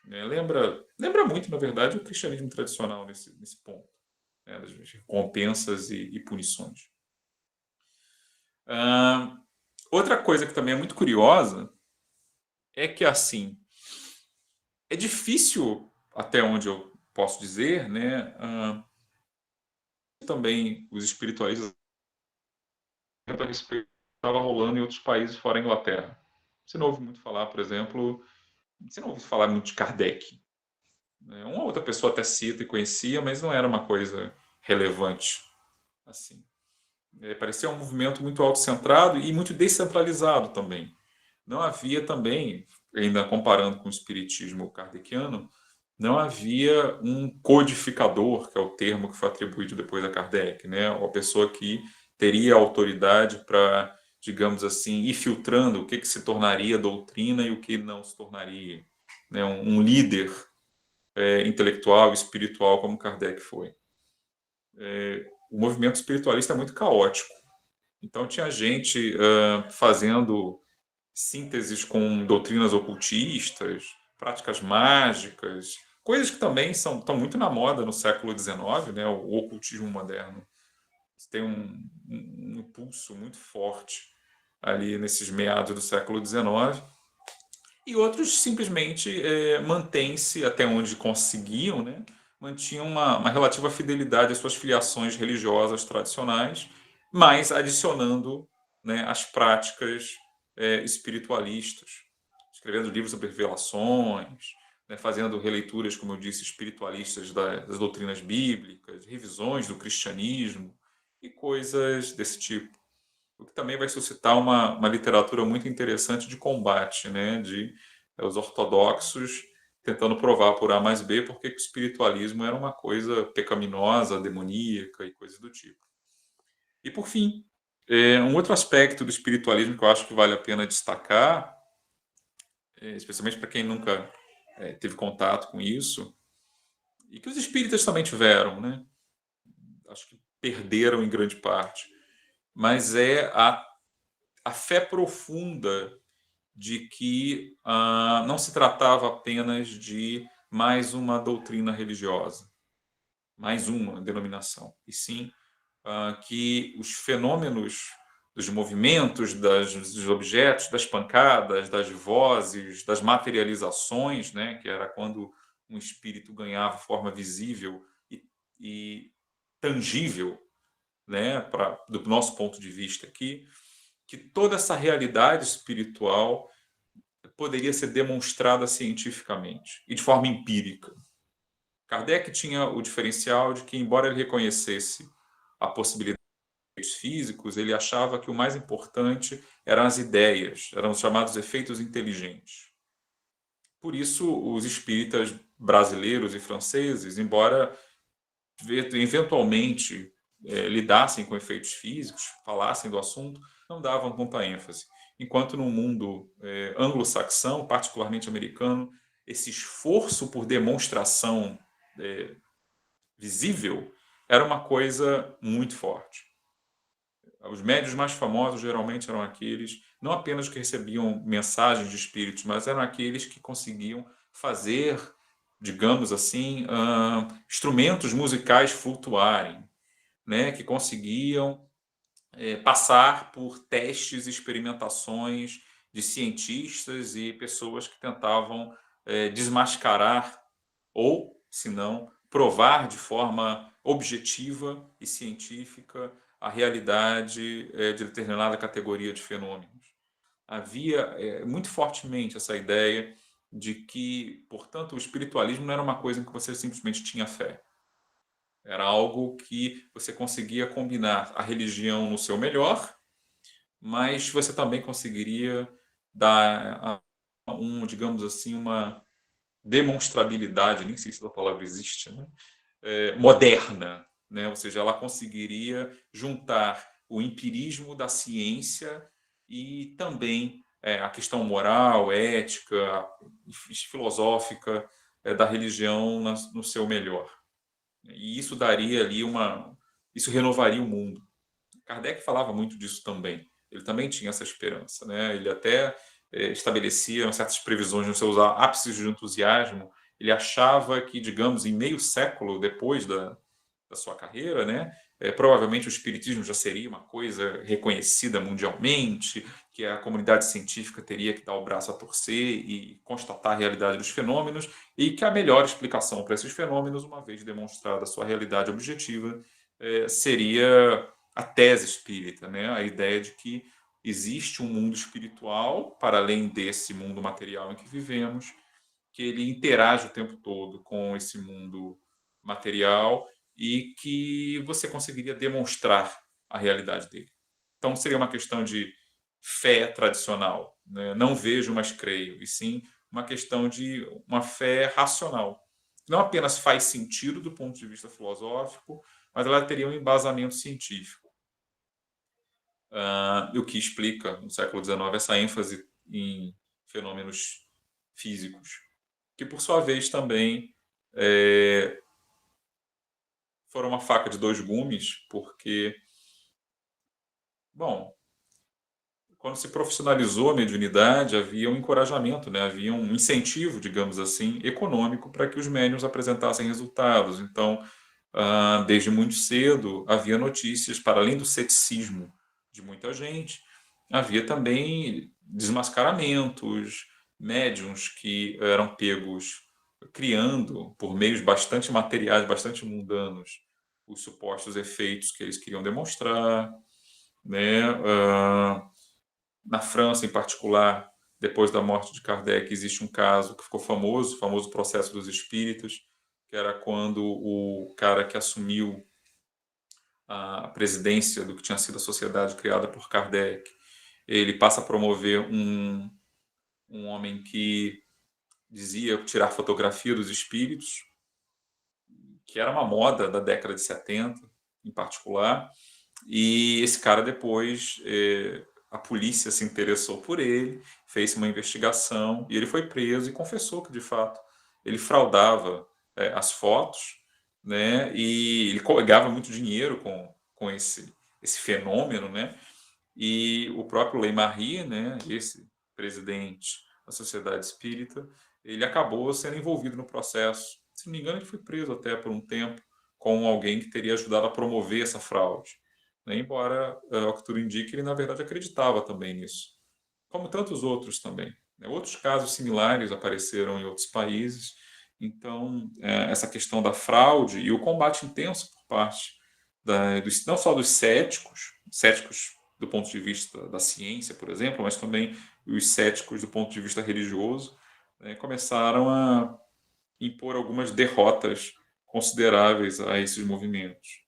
Lembra muito, na verdade, o cristianismo tradicional nesse ponto, né, das recompensas e punições. Outra coisa que também é muito curiosa é que, assim, é difícil, até onde eu posso dizer, né, também os espiritualistas a respeito estava rolando em outros países fora a Inglaterra. Você não ouve muito falar, por exemplo, você não ouve falar muito de Kardec. Uma outra pessoa até cita e conhecia, mas não era uma coisa relevante. Assim. Parecia um movimento muito autocentrado e muito descentralizado também. Não havia também, ainda comparando com o espiritismo kardeciano, não havia um codificador, que é o termo que foi atribuído depois a Kardec, né? Uma pessoa que teria autoridade para, digamos assim, ir filtrando o que se tornaria doutrina e o que não se tornaria, né? Um líder intelectual, espiritual, como Kardec foi. O movimento espiritualista é muito caótico. Então, tinha gente fazendo sínteses com doutrinas ocultistas, práticas mágicas, coisas que também estão muito na moda no século XIX, né? O ocultismo moderno tem um impulso muito forte ali nesses meados do século XIX. E outros simplesmente mantêm-se até onde conseguiam, né? Mantinham uma relativa fidelidade às suas filiações religiosas tradicionais, mas adicionando, né, as práticas espiritualistas, escrevendo livros sobre revelações, né, fazendo releituras, como eu disse, espiritualistas das doutrinas bíblicas, revisões do cristianismo e coisas desse tipo. O que também vai suscitar uma literatura muito interessante de combate, né, de os ortodoxos tentando provar por A mais B porque o espiritualismo era uma coisa pecaminosa, demoníaca e coisas do tipo. E, por fim, um outro aspecto do espiritualismo que eu acho que vale a pena destacar, especialmente para quem nunca teve contato com isso, e que os espíritas também tiveram, né? Acho que perderam em grande parte, mas é a fé profunda de que não se tratava apenas de mais uma doutrina religiosa, mais uma denominação, e sim que os fenômenos dos movimentos, dos objetos, das pancadas, das vozes, das materializações, né, que era quando um espírito ganhava forma visível e tangível, né, do nosso ponto de vista aqui, que toda essa realidade espiritual poderia ser demonstrada cientificamente e de forma empírica. Kardec tinha o diferencial de que, embora ele reconhecesse a possibilidade de efeitos físicos, ele achava que o mais importante eram as ideias, eram os chamados efeitos inteligentes. Por isso, os espíritas brasileiros e franceses, embora eventualmente lidassem com efeitos físicos, falassem do assunto, não davam tanta ênfase. enquanto no mundo anglo-saxão, particularmente americano, esse esforço por demonstração visível era uma coisa muito forte. Os médiuns mais famosos geralmente eram aqueles, não apenas que recebiam mensagens de espíritos, mas eram aqueles que conseguiam fazer, digamos assim, instrumentos musicais flutuarem, né? Que conseguiam passar por testes e experimentações de cientistas e pessoas que tentavam desmascarar ou, se não, provar de forma objetiva e científica a realidade de determinada categoria de fenômenos. Havia muito fortemente essa ideia de que, portanto, o espiritualismo não era uma coisa em que você simplesmente tinha fé. Era algo que você conseguia combinar a religião no seu melhor, mas você também conseguiria dar digamos assim, uma demonstrabilidade, nem sei se a palavra existe, né? Moderna, né? Ou seja, ela conseguiria juntar o empirismo da ciência e também a questão moral, ética, filosófica da religião no seu melhor. E isso daria ali isso renovaria o mundo. Kardec falava muito disso também. Ele também tinha essa esperança, né? Ele até estabelecia certas previsões nos seus ápices de entusiasmo. Ele achava que, digamos, em meio século depois da sua carreira, né? Provavelmente o espiritismo já seria uma coisa reconhecida mundialmente, que a comunidade científica teria que dar o braço a torcer e constatar a realidade dos fenômenos, e que a melhor explicação para esses fenômenos, uma vez demonstrada a sua realidade objetiva, seria a tese espírita, né? A ideia de que existe um mundo espiritual para além desse mundo material em que vivemos, que ele interage o tempo todo com esse mundo material e que você conseguiria demonstrar a realidade dele. Então seria uma questão de fé tradicional, né? Não vejo, mas creio, e sim uma questão de uma fé racional. Não apenas faz sentido do ponto de vista filosófico, mas ela teria um embasamento científico. O que explica, no século XIX, essa ênfase em fenômenos físicos, que, por sua vez, também foram uma faca de dois gumes, porque, bom, quando se profissionalizou a mediunidade, havia um encorajamento, né? Havia um incentivo, digamos assim, econômico para que os médiuns apresentassem resultados. Então, desde muito cedo, havia notícias, para além do ceticismo de muita gente, havia também desmascaramentos, médiuns que eram pegos criando, por meios bastante materiais, bastante mundanos, os supostos efeitos que eles queriam demonstrar, né? Na França, em particular, depois da morte de Kardec, existe um caso que ficou famoso, o famoso processo dos espíritos, que era quando o cara que assumiu a presidência do que tinha sido a sociedade criada por Kardec, ele passa a promover um homem que dizia tirar fotografia dos espíritos, que era uma moda da década de 70, em particular, e esse cara depois, a polícia se interessou por ele, fez uma investigação, e ele foi preso e confessou que, de fato, ele fraudava as fotos, né, e ele ganhava muito dinheiro com esse fenômeno, né, e o próprio Ley-Marie, né, esse presidente da Sociedade Espírita, ele acabou sendo envolvido no processo. Se não me engano, ele foi preso até por um tempo com alguém que teria ajudado a promover essa fraude, né? Embora, ao que tudo indique, ele na verdade acreditava também nisso, como tantos outros também, né? Outros casos similares apareceram em outros países. Então, essa questão da fraude e o combate intenso por parte não só dos céticos do ponto de vista da ciência, por exemplo, mas também os céticos do ponto de vista religioso, né, começaram a impor algumas derrotas consideráveis a esses movimentos.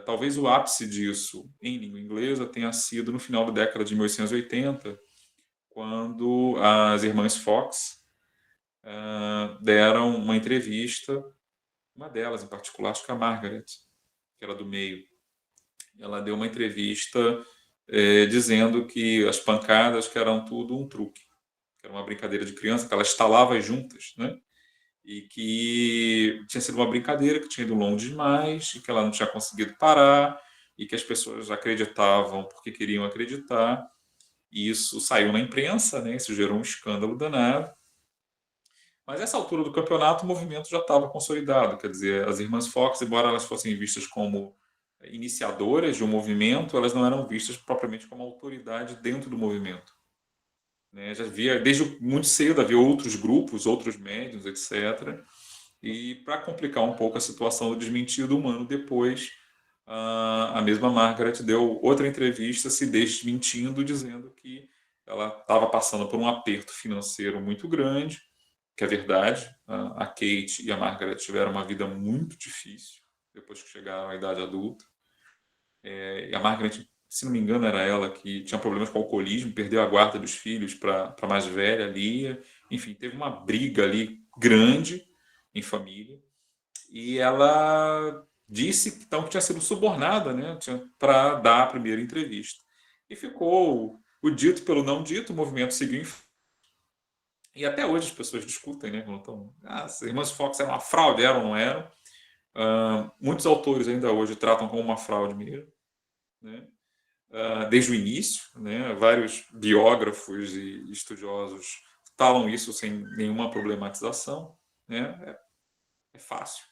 Talvez o ápice disso em língua inglesa tenha sido no final da década de 1880, quando as irmãs Fox deram uma entrevista, uma delas em particular, acho que a Margaret, que era do meio, ela deu uma entrevista dizendo que as pancadas que eram tudo um truque, que era uma brincadeira de criança, que ela estalava juntas, né? E que tinha sido uma brincadeira, que tinha ido longe demais, e que ela não tinha conseguido parar, e que as pessoas acreditavam porque queriam acreditar. E isso saiu na imprensa, né? Isso gerou um escândalo danado. Mas nessa altura do campeonato, o movimento já estava consolidado. Quer dizer, as irmãs Fox, embora elas fossem vistas como iniciadoras de um movimento, elas não eram vistas propriamente como autoridade dentro do movimento. Né? Já havia, desde muito cedo, havia outros grupos, outros médiuns, etc. E para complicar um pouco a situação do desmentido humano, depois a mesma Margaret deu outra entrevista se desmentindo, dizendo que ela estava passando por um aperto financeiro muito grande, que é verdade. A Kate e a Margaret tiveram uma vida muito difícil depois que chegaram à idade adulta. E a Margaret, se não me engano, era ela que tinha problemas com alcoolismo, perdeu a guarda dos filhos para a mais velha, Lia. Enfim, teve uma briga ali grande em família. E ela disse então, que tinha sido subornada, né, para dar a primeira entrevista. E ficou o dito pelo não dito, o movimento seguiu em frente. E até hoje as pessoas discutem, né? Então, as irmãs Fox eram uma fraude, eram ou não eram? Muitos autores ainda hoje tratam como uma fraude mesmo, né? Desde o início, né? Vários biógrafos e estudiosos falam isso sem nenhuma problematização, né? É fácil.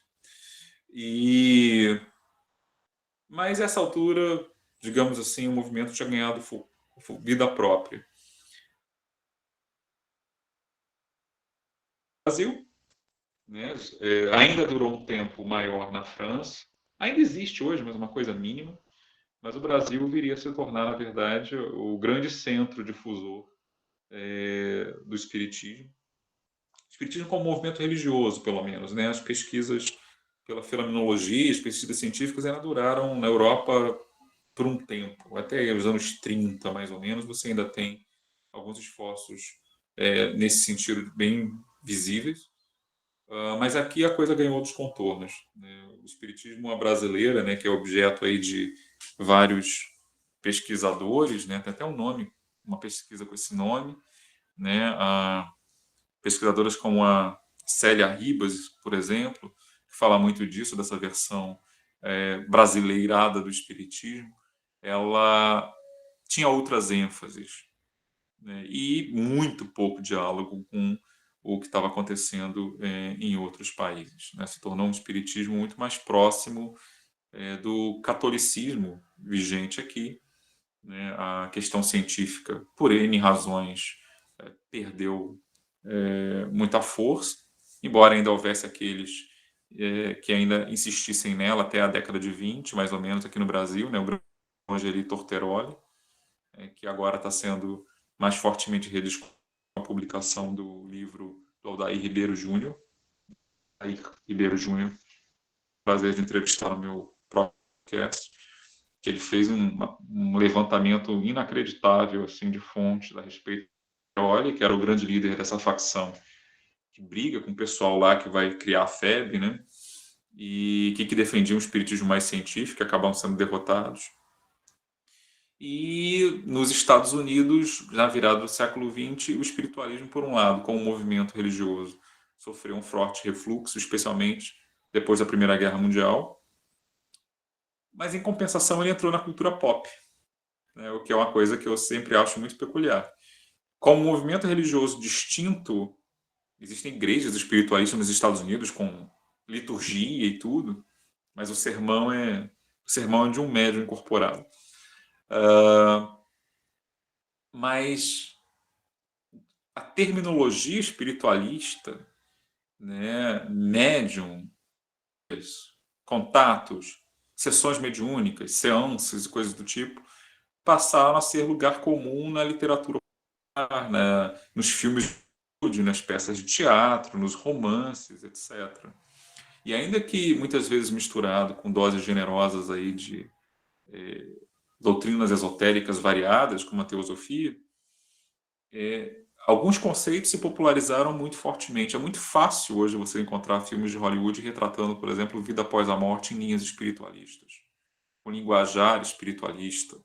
Mas essa altura, digamos assim, o movimento tinha ganhado vida própria. Brasil, né, ainda durou um tempo maior na França, ainda existe hoje, mas uma coisa mínima, mas o Brasil viria a se tornar, na verdade, o grande centro difusor do espiritismo. Espiritismo como movimento religioso, pelo menos, né? As pesquisas pela fenomenologia, as pesquisas científicas ainda duraram na Europa por um tempo, até os anos 30, mais ou menos, você ainda tem alguns esforços nesse sentido bem visíveis. Mas aqui a coisa ganhou outros contornos, né? O espiritismo brasileira, né, que é objeto aí de vários pesquisadores, né, tem até um nome, uma pesquisa com esse nome, né, pesquisadoras como a Célia Ribas, por exemplo, que fala muito disso, dessa versão brasileirada do espiritismo. Ela tinha outras ênfases, né, e muito pouco diálogo com o que estava acontecendo em outros países, né? Se tornou um espiritismo muito mais próximo do catolicismo vigente aqui, né? A questão científica, por N razões, perdeu muita força, embora ainda houvesse aqueles que ainda insistissem nela até a década de 20, mais ou menos, aqui no Brasil, né? O Rogeri Torteroli, que agora está sendo mais fortemente redescoberto com a publicação do livro do Aldair Ribeiro Júnior. Aldair Ribeiro Júnior, prazer de entrevistar no meu podcast, que ele fez um levantamento inacreditável assim, de fontes a respeito de Torteroli, que era o grande líder dessa facção que briga com o pessoal lá que vai criar a FEB, né? E que defendia um espiritismo mais científico, que acabam sendo derrotados. E nos Estados Unidos, na virada do século XX, o espiritualismo, por um lado, como movimento religioso, sofreu um forte refluxo, especialmente depois da Primeira Guerra Mundial. Mas, em compensação, ele entrou na cultura pop, né, o que é uma coisa que eu sempre acho muito peculiar. Como movimento religioso distinto, existem igrejas espiritualistas nos Estados Unidos com liturgia e tudo, mas o sermão é de um médium incorporado. Mas a terminologia espiritualista, né, médium, contatos, sessões mediúnicas, seances e coisas do tipo, passaram a ser lugar comum na literatura popular, nos filmes, nas peças de teatro, nos romances, etc. E ainda que muitas vezes misturado com doses generosas aí de doutrinas esotéricas variadas, como a teosofia, alguns conceitos se popularizaram muito fortemente. É muito fácil hoje você encontrar filmes de Hollywood retratando, por exemplo, vida após a morte em linhas espiritualistas, com linguajar espiritualista,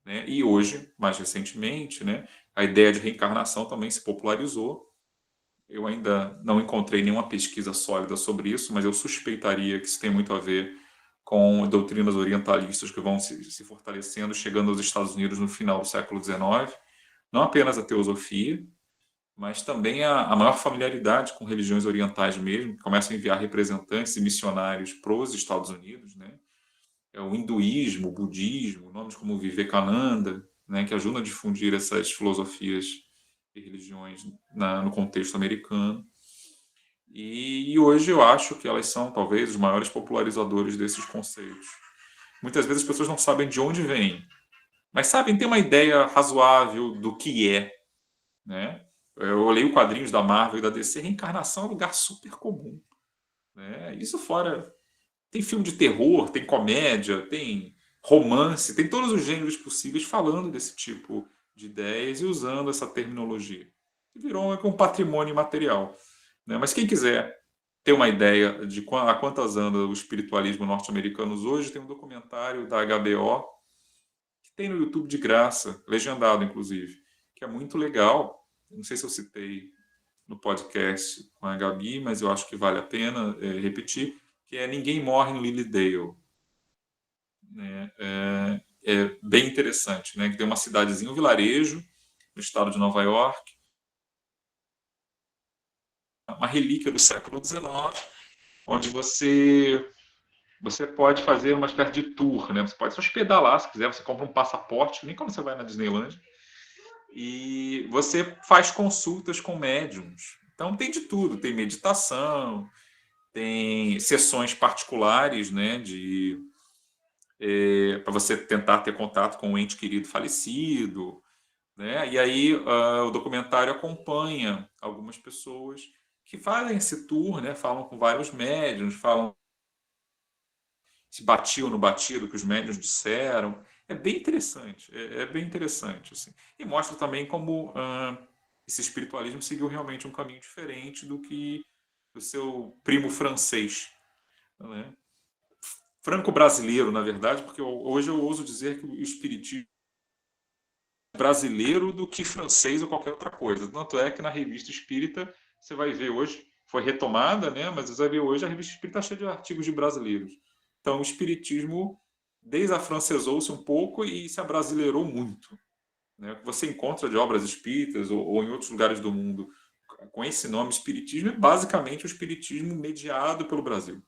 né? E hoje, mais recentemente, né, a ideia de reencarnação também se popularizou. Eu ainda não encontrei nenhuma pesquisa sólida sobre isso, mas eu suspeitaria que isso tem muito a ver com doutrinas orientalistas que vão se fortalecendo, chegando aos Estados Unidos no final do século XIX. Não apenas a teosofia, mas também a maior familiaridade com religiões orientais mesmo, que começam a enviar representantes e missionários para os Estados Unidos, né? É o hinduísmo, o budismo, nomes como Vivekananda, né, que ajudam a difundir essas filosofias e religiões no contexto americano. E hoje eu acho que elas são, talvez, os maiores popularizadores desses conceitos. Muitas vezes as pessoas não sabem de onde vêm, mas sabem ter uma ideia razoável do que é, né? Eu olhei os quadrinhos da Marvel e da DC, reencarnação é um lugar super comum, né? Isso fora, tem filme de terror, tem comédia, tem romance, tem todos os gêneros possíveis falando desse tipo de ideias e usando essa terminologia. Virou um patrimônio imaterial, né? Mas quem quiser ter uma ideia de a quantas anda o espiritualismo norte-americano hoje, tem um documentário da HBO que tem no YouTube de graça, legendado inclusive, que é muito legal. Não sei se eu citei no podcast com a Gabi, mas eu acho que vale a pena repetir, que é Ninguém Morre em Lilydale. Né? É bem interessante, né? Que tem uma cidadezinha, um vilarejo no estado de Nova York, uma relíquia do século XIX, onde você pode fazer uma espécie de tour, né? Você pode se hospedar lá, se quiser, você compra um passaporte, nem quando você vai na Disneyland, e você faz consultas com médiums. Então tem de tudo, tem meditação, tem sessões particulares, né, para você tentar ter contato com um ente querido falecido, né? E aí o documentário acompanha algumas pessoas que fazem esse tour, né, falam com vários médiums, falam se batia ou não batia do que os médiums disseram. É bem interessante, é bem interessante. Assim. E mostra também como esse espiritualismo seguiu realmente um caminho diferente do que o seu primo francês. Né? Franco-brasileiro, na verdade, porque hoje eu ouso dizer que o espiritismo é brasileiro do que francês ou qualquer outra coisa. Tanto é que na revista espírita, você vai ver hoje, foi retomada, né? Mas você vai ver hoje a revista espírita está cheia de artigos de brasileiros. Então, o espiritismo desafrancesou-se um pouco e se abrasileirou muito. Né? O que você encontra de obras espíritas ou em outros lugares do mundo com esse nome espiritismo é basicamente o espiritismo mediado pelo Brasil.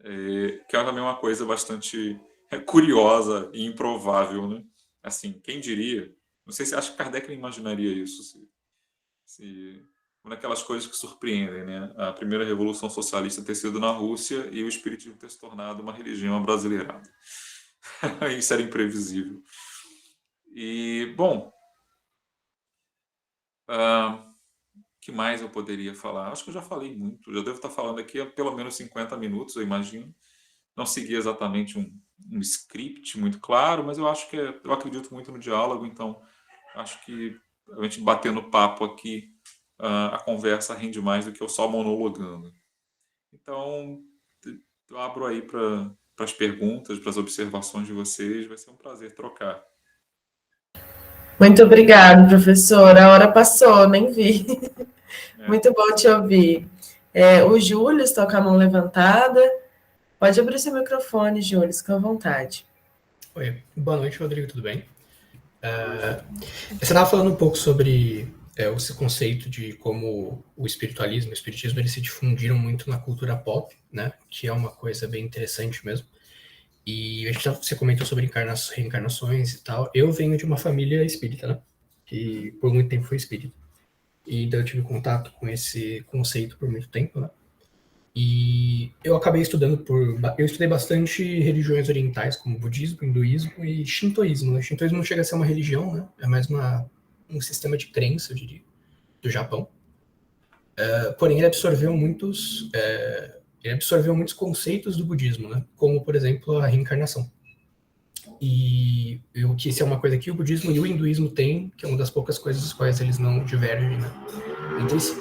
Que é também uma coisa bastante curiosa e improvável, né? Assim, quem diria? Não sei se acho que Kardec não imaginaria isso. Uma daquelas coisas que surpreendem, né? A primeira revolução socialista ter sido na Rússia e o espiritismo ter se tornado uma religião abrasileirada. Isso era imprevisível. E, bom, que mais eu poderia falar? Acho que eu já falei muito. Já devo estar falando aqui há pelo menos 50 minutos, eu imagino. Não segui exatamente um script muito claro, mas eu acho que eu acredito muito no diálogo, então acho que a gente batendo papo aqui, a conversa rende mais do que eu só monologando. Então, eu abro aí para as perguntas, para as observações de vocês, vai ser um prazer trocar. Muito obrigado, professor. A hora passou, nem vi. Muito bom te ouvir. O Júlio está com a mão levantada. Pode abrir seu microfone, Júlio, fica à vontade. Oi, boa noite, Rodrigo, tudo bem? Você estava falando um pouco sobre esse conceito de como o espiritualismo, o espiritismo, eles se difundiram muito na cultura pop, né? Que é uma coisa bem interessante mesmo. E você comentou sobre reencarnações e tal. Eu venho de uma família espírita, né? Que por muito tempo foi espírita. E daí eu tive contato com esse conceito por muito tempo, né? E eu acabei estudando eu estudei bastante religiões orientais, como budismo, hinduísmo e shintoísmo. Né? O shintoísmo não chega a ser uma religião, né? É mais um sistema de crença, eu diria, do Japão. Porém, ele absorveu muitos conceitos do budismo, né? Como, por exemplo, a reencarnação. E que isso é uma coisa que o budismo e o hinduísmo têm, que é uma das poucas coisas das quais eles não divergem, né? Entre si.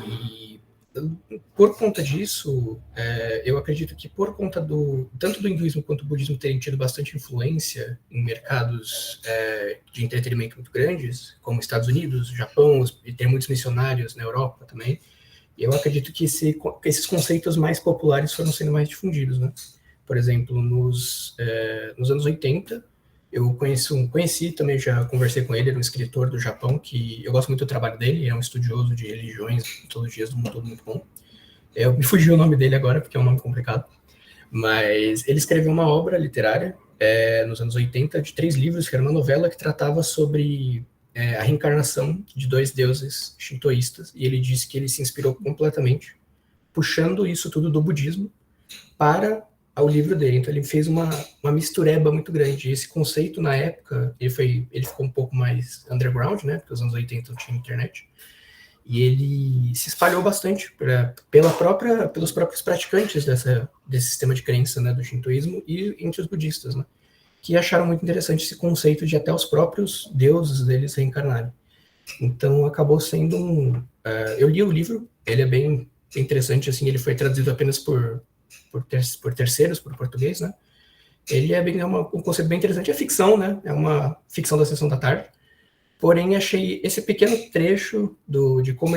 E por conta disso, eu acredito que por conta tanto do hinduísmo quanto do budismo terem tido bastante influência em mercados de entretenimento muito grandes, como Estados Unidos, Japão, e tem muitos missionários na Europa também, eu acredito que esses conceitos mais populares foram sendo mais difundidos, né? Por exemplo, nos anos 80, eu conheci também, já conversei com ele, era um escritor do Japão, que eu gosto muito do trabalho dele, é um estudioso de religiões, mitologias do mundo todo muito bom. Me fugiu o nome dele agora, porque é um nome complicado, mas ele escreveu uma obra literária nos anos 80, de 3 livros, que era uma novela que tratava sobre a reencarnação de 2 deuses shintoístas, e ele disse que ele se inspirou completamente, puxando isso tudo do budismo para ao livro dele. Então ele fez uma mistureba muito grande. E esse conceito, na época, ele ficou um pouco mais underground, né? Porque os anos 80 não tinha internet. E ele se espalhou bastante pelos próprios praticantes desse sistema de crença, né, do shintoísmo e entre os budistas, né? Que acharam muito interessante esse conceito de até os próprios deuses deles reencarnarem. Então acabou sendo eu li o livro, ele é bem interessante, assim, ele foi traduzido apenas por terceiros, por português, né? Ele um conceito bem interessante. É ficção, né? É uma ficção da Sessão da Tarde. Porém, achei esse pequeno trecho de como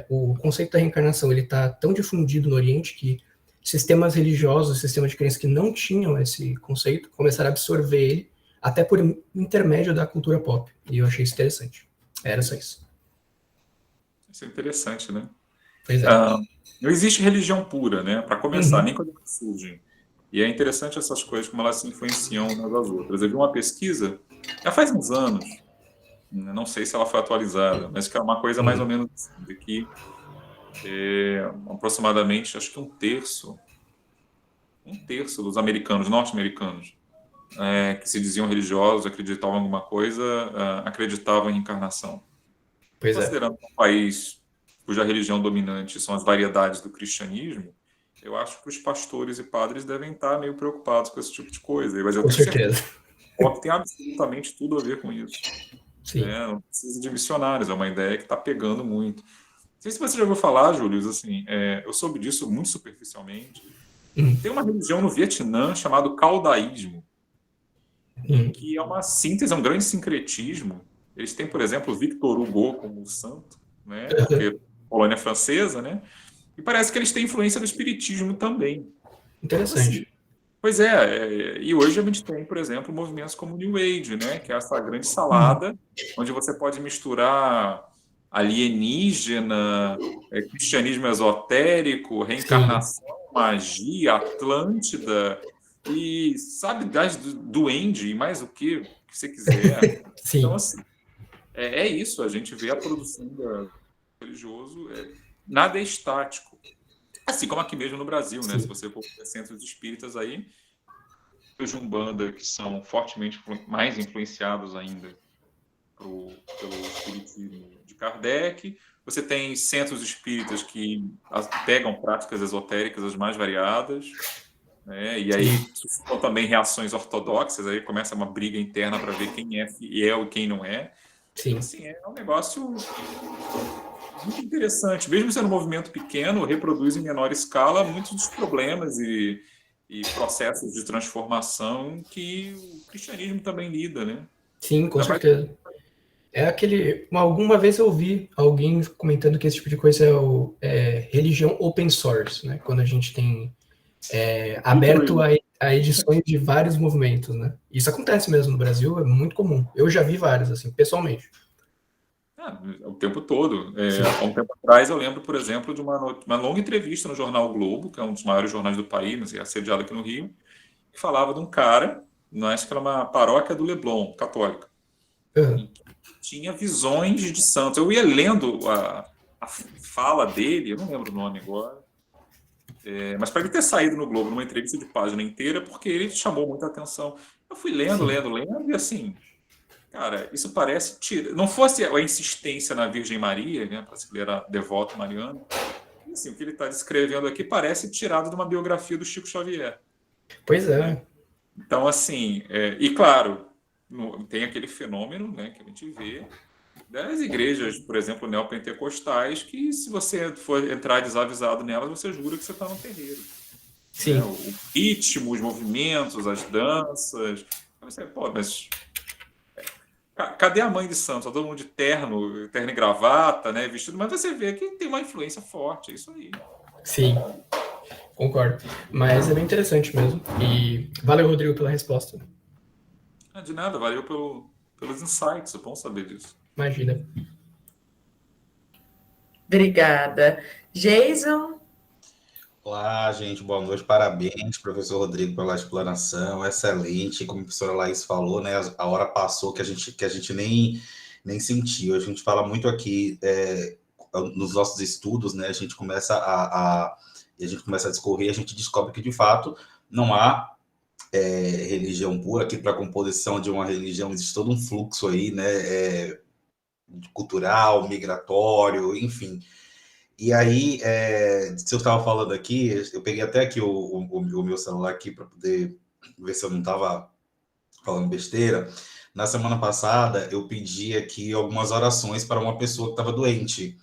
o conceito da reencarnação ele está tão difundido no Oriente que sistemas religiosos, sistemas de crença que não tinham esse conceito, começaram a absorver ele, até por intermédio da cultura pop. E eu achei isso interessante. Era só isso. Isso é interessante, né? Pois é. Não existe religião pura, né? Para começar, nem quando elas surgem. E é interessante essas coisas, como elas se influenciam umas das outras. Eu vi uma pesquisa, já faz uns anos, não sei se ela foi atualizada, mas que é uma coisa mais ou menos assim, de que aproximadamente, acho que um terço dos americanos, norte-americanos, que se diziam religiosos, acreditavam em alguma coisa, acreditavam em reencarnação. Pois Considerando um país cuja religião dominante são as variedades do cristianismo, eu acho que os pastores e padres devem estar meio preocupados com esse tipo de coisa. Mas eu com tenho certeza. que tem absolutamente tudo a ver com isso. Sim. Não precisa de missionários, é uma ideia que está pegando muito. Não sei se você já ouviu falar, Júlio, assim, eu soube disso muito superficialmente. Tem uma religião no Vietnã chamada Caudaísmo, que é uma síntese, é um grande sincretismo. Eles têm, por exemplo, Victor Hugo como santo, né? Porque colônia francesa, né? E parece que eles têm influência do espiritismo também. Interessante. Assim, pois e hoje a gente tem, por exemplo, movimentos como o New Age, né? Que é essa grande salada, onde você pode misturar alienígena, cristianismo esotérico, reencarnação, magia, Atlântida, e sabe, das duende e mais o que você quiser. Sim. Então, assim, é isso, a gente vê a produção religioso, nada é estático. Assim como aqui mesmo no Brasil, né? Se você for para centros espíritas aí, os de Umbanda, que são fortemente mais influenciados ainda pelo espiritismo de Kardec, você tem centros espíritas que pegam práticas esotéricas as mais variadas, né? E aí suscitam também reações ortodoxas, aí começa uma briga interna para ver quem é fiel e quem não é. Sim. Assim, é um negócio muito interessante. Mesmo sendo um movimento pequeno, reproduz em menor escala muitos dos problemas e processos de transformação que o cristianismo também lida, né? Sim, com certeza. Alguma vez eu ouvi alguém comentando que esse tipo de coisa é religião open source, né? Quando a gente tem aberto a edições de vários movimentos, né? Isso acontece mesmo no Brasil, é muito comum. Eu já vi vários, assim, pessoalmente. O tempo todo. Há um tempo atrás, eu lembro, por exemplo, de uma longa entrevista no jornal o Globo, que é um dos maiores jornais do país, mas é sediado aqui no Rio, que falava de um cara, acho que era uma paróquia do Leblon, católica, que tinha visões de santos. Eu ia lendo a fala dele, eu não lembro o nome agora, mas para ele ter saído no Globo numa entrevista de página inteira, porque ele chamou muita atenção. Eu fui lendo, e assim, cara, isso parece... Não fosse a insistência na Virgem Maria, né, para se ele era devoto mariano, assim, o que ele está descrevendo aqui parece tirado de uma biografia do Chico Xavier. Pois é. Então, assim, e claro, tem aquele fenômeno, né, que a gente vê das igrejas, por exemplo, neopentecostais, que se você for entrar desavisado nelas, você jura que você está no terreiro. Sim. Né? O ritmo, os movimentos, as danças. Você, pô, mas cadê a mãe de santo? Tá todo mundo de terno e gravata, né, vestido, mas você vê que tem uma influência forte, é isso aí. Sim, concordo. Mas é bem interessante mesmo. E valeu, Rodrigo, pela resposta. De nada, valeu pelos insights, é bom saber disso. Imagina. Obrigada. Jason? Olá, gente, boa noite, parabéns, professor Rodrigo, pela explanação, excelente, como a professora Laís falou, né, a hora passou que a gente nem sentiu, a gente fala muito aqui nos nossos estudos, né, a gente começa a discorrer, a gente descobre que, de fato, não há religião pura, que para a composição de uma religião existe todo um fluxo aí, né, cultural, migratório, enfim. E aí, se eu estava falando aqui, eu peguei até aqui o meu celular aqui para poder ver se eu não estava falando besteira. Na semana passada, eu pedi aqui algumas orações para uma pessoa que estava doente,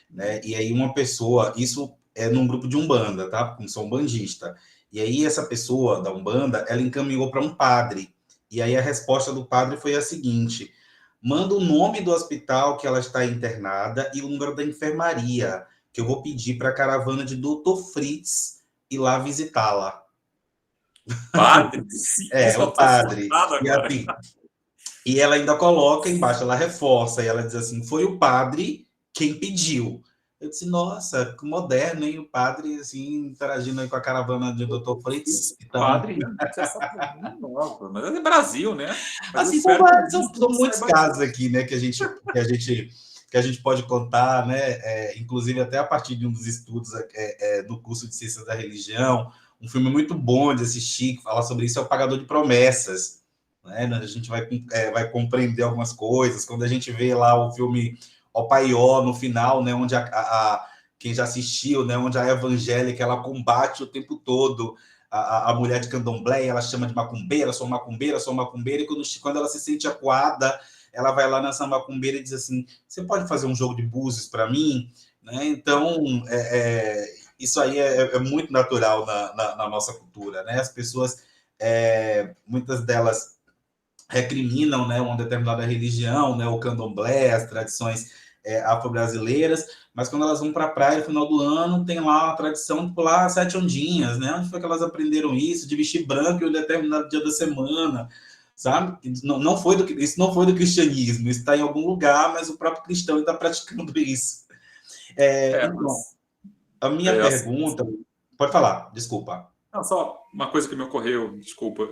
né? E aí uma pessoa, isso é num grupo de Umbanda, tá? Porque eu sou umbandista. E aí essa pessoa da Umbanda, ela encaminhou para um padre. E aí a resposta do padre foi a seguinte: manda o nome do hospital que ela está internada e o número da enfermaria, que eu vou pedir para a caravana de Dr. Fritz ir lá visitá-la. Padre? Sim, O padre. E ela ainda coloca embaixo, ela reforça, e ela diz assim, foi o padre quem pediu. Eu disse, nossa, que moderno, hein? O padre, assim, interagindo aí com a caravana de Dr. Fritz. Então... Padre, essa nova, mas é Brasil, né? Mas assim, são muitos casos aqui, né, que a gente pode contar, né, inclusive até a partir de um dos estudos no curso de Ciências da Religião, um filme muito bom de assistir, que fala sobre isso, é O Pagador de Promessas, né, a gente vai compreender algumas coisas, quando a gente vê lá o filme O Paió, no final, né, onde quem já assistiu, né, onde a evangélica, ela combate o tempo todo a mulher de candomblé, ela chama de macumbeira, sou macumbeira, e quando ela se sente acuada, ela vai lá nessa macumbeira e diz assim, você pode fazer um jogo de búzios para mim? Né? Então, isso aí é muito natural na nossa cultura. Né? As pessoas, muitas delas recriminam, né, uma determinada religião, né, o candomblé, as tradições afro-brasileiras, mas quando elas vão para a praia no final do ano, tem lá a tradição de pular 7 ondinhas, né? Onde foi que elas aprenderam isso? De vestir branco em um determinado dia da semana, sabe? Isso não foi do cristianismo, isso está em algum lugar, mas o próprio cristão está praticando isso. Então, a minha pergunta... Pode falar, desculpa. Não, só uma coisa que me ocorreu, desculpa.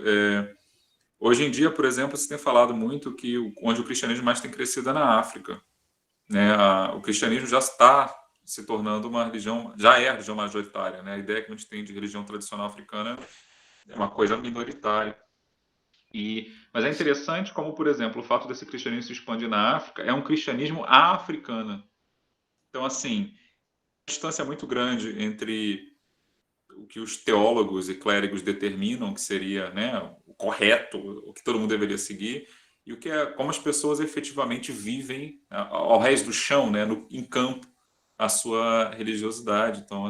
Hoje em dia, por exemplo, se tem falado muito que onde o cristianismo mais tem crescido é na África. Né? O cristianismo já está se tornando uma religião, já é a religião majoritária. Né? A ideia que a gente tem de religião tradicional africana é uma coisa minoritária. Mas é interessante como, por exemplo, o fato desse cristianismo se expandir na África é um cristianismo africano. Então, assim, a distância é muito grande entre o que os teólogos e clérigos determinam que seria, né, o correto, o que todo mundo deveria seguir, e como as pessoas efetivamente vivem ao rés do chão, né, em campo, a sua religiosidade. Então,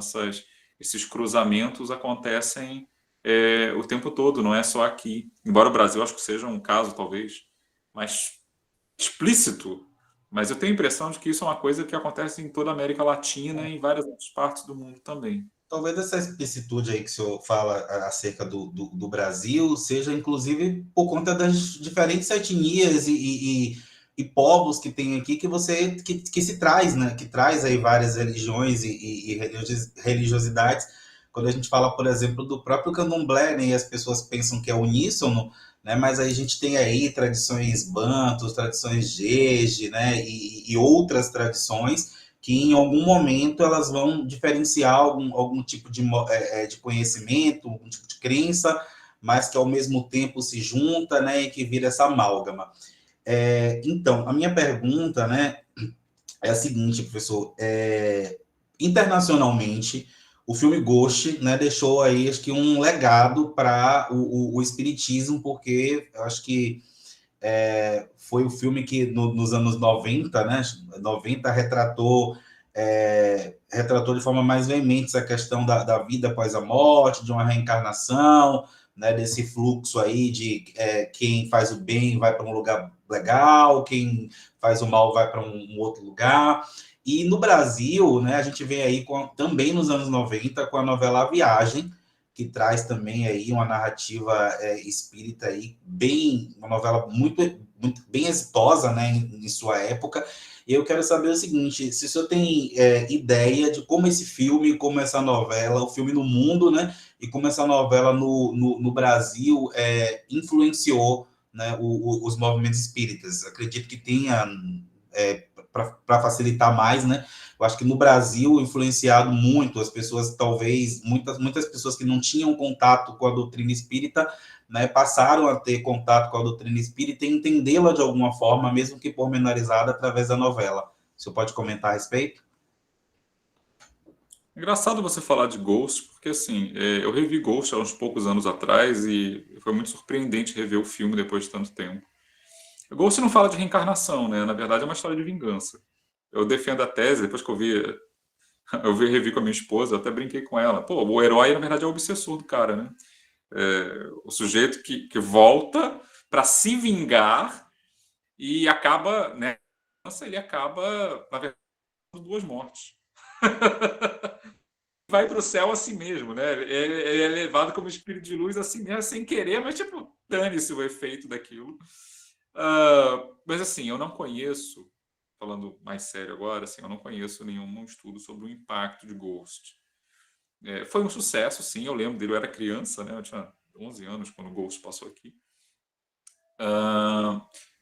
esses cruzamentos acontecem o tempo todo, não é só aqui. Embora o Brasil acho que seja um caso, talvez, mais explícito, mas eu tenho a impressão de que isso é uma coisa que acontece em toda a América Latina e em várias outras partes do mundo também. Talvez essa explicitude aí que o senhor fala acerca do Brasil seja, inclusive, por conta das diferentes etnias e povos que tem aqui, que se traz, né? Que traz aí várias religiões e religiosidades. Quando a gente fala, por exemplo, do próprio candomblé, né, e as pessoas pensam que é uníssono, né, mas aí a gente tem aí tradições bantus, tradições jeje, né, e outras tradições que em algum momento elas vão diferenciar algum tipo de conhecimento, algum tipo de crença, mas que ao mesmo tempo se junta, né, e que vira essa amálgama. Então, a minha pergunta, né, é a seguinte, professor, internacionalmente, o filme Ghost, né, deixou aí, acho que, um legado para o espiritismo, porque eu acho que foi o filme que, nos anos 90, né? 90 retratou de forma mais veemente essa questão da vida após a morte, de uma reencarnação, né, desse fluxo aí de quem faz o bem vai para um lugar legal, quem faz o mal vai para um outro lugar. E no Brasil, né, a gente vem aí também nos anos 90 com a novela A Viagem, que traz também aí uma narrativa espírita aí uma novela muito bem exitosa, né, em sua época. E eu quero saber o seguinte, se o senhor tem ideia de como esse filme, como essa novela, o filme no mundo, né, e como essa novela no Brasil influenciou, né, os movimentos espíritas. Acredito que tenha, para facilitar mais, né, eu acho que no Brasil influenciado muito as pessoas, talvez, muitas pessoas que não tinham contato com a doutrina espírita, né, passaram a ter contato com a doutrina espírita e entendê-la de alguma forma, mesmo que pormenorizada, através da novela. O senhor pode comentar a respeito? Engraçado você falar de Ghost, porque assim, eu revi Ghost há uns poucos anos atrás e foi muito surpreendente rever o filme depois de tanto tempo. Ghost não fala de reencarnação, né? Na verdade é uma história de vingança. Eu defendo a tese, depois que revi com a minha esposa, eu até brinquei com ela. Pô, o herói, na verdade, é o obsessor do cara, né? O sujeito que volta para se vingar e acaba, né? Ele acaba, na verdade, com duas mortes. Vai para o céu assim mesmo, né? Ele é levado como espírito de luz assim mesmo, sem querer, mas tipo, dane-se o efeito daquilo. Mas assim, eu não conheço, falando mais sério agora, assim, eu não conheço nenhum estudo sobre o impacto de Ghost. Foi um sucesso, sim, eu lembro dele, eu era criança, né? Eu tinha 11 anos quando o Ghost passou aqui.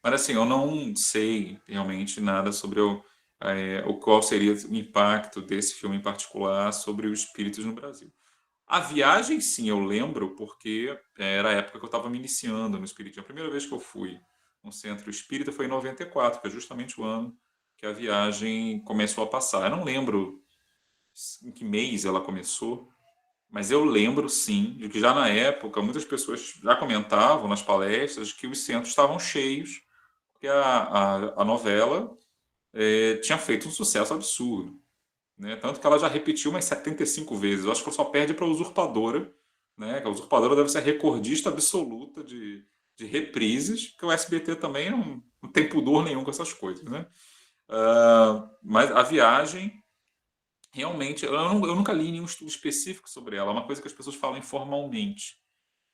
Mas assim, eu não sei realmente nada sobre qual seria o impacto desse filme em particular sobre os espíritos no Brasil. A viagem, sim, eu lembro, porque era a época que eu estava me iniciando no espiritismo. A primeira vez que eu fui no centro espírita foi em 94, que é justamente o ano que a viagem começou a passar. Eu não lembro em que mês ela começou, mas eu lembro, sim, de que já na época muitas pessoas já comentavam nas palestras que os centros estavam cheios, porque a novela tinha feito um sucesso absurdo. Né? Tanto que ela já repetiu umas 75 vezes. Eu acho que ela só perde para a Usurpadora, né? Que a Usurpadora deve ser a recordista absoluta de reprises, porque o SBT também não tem pudor nenhum com essas coisas. Né? Mas a viagem, realmente, eu nunca li nenhum estudo específico sobre ela, é uma coisa que as pessoas falam informalmente.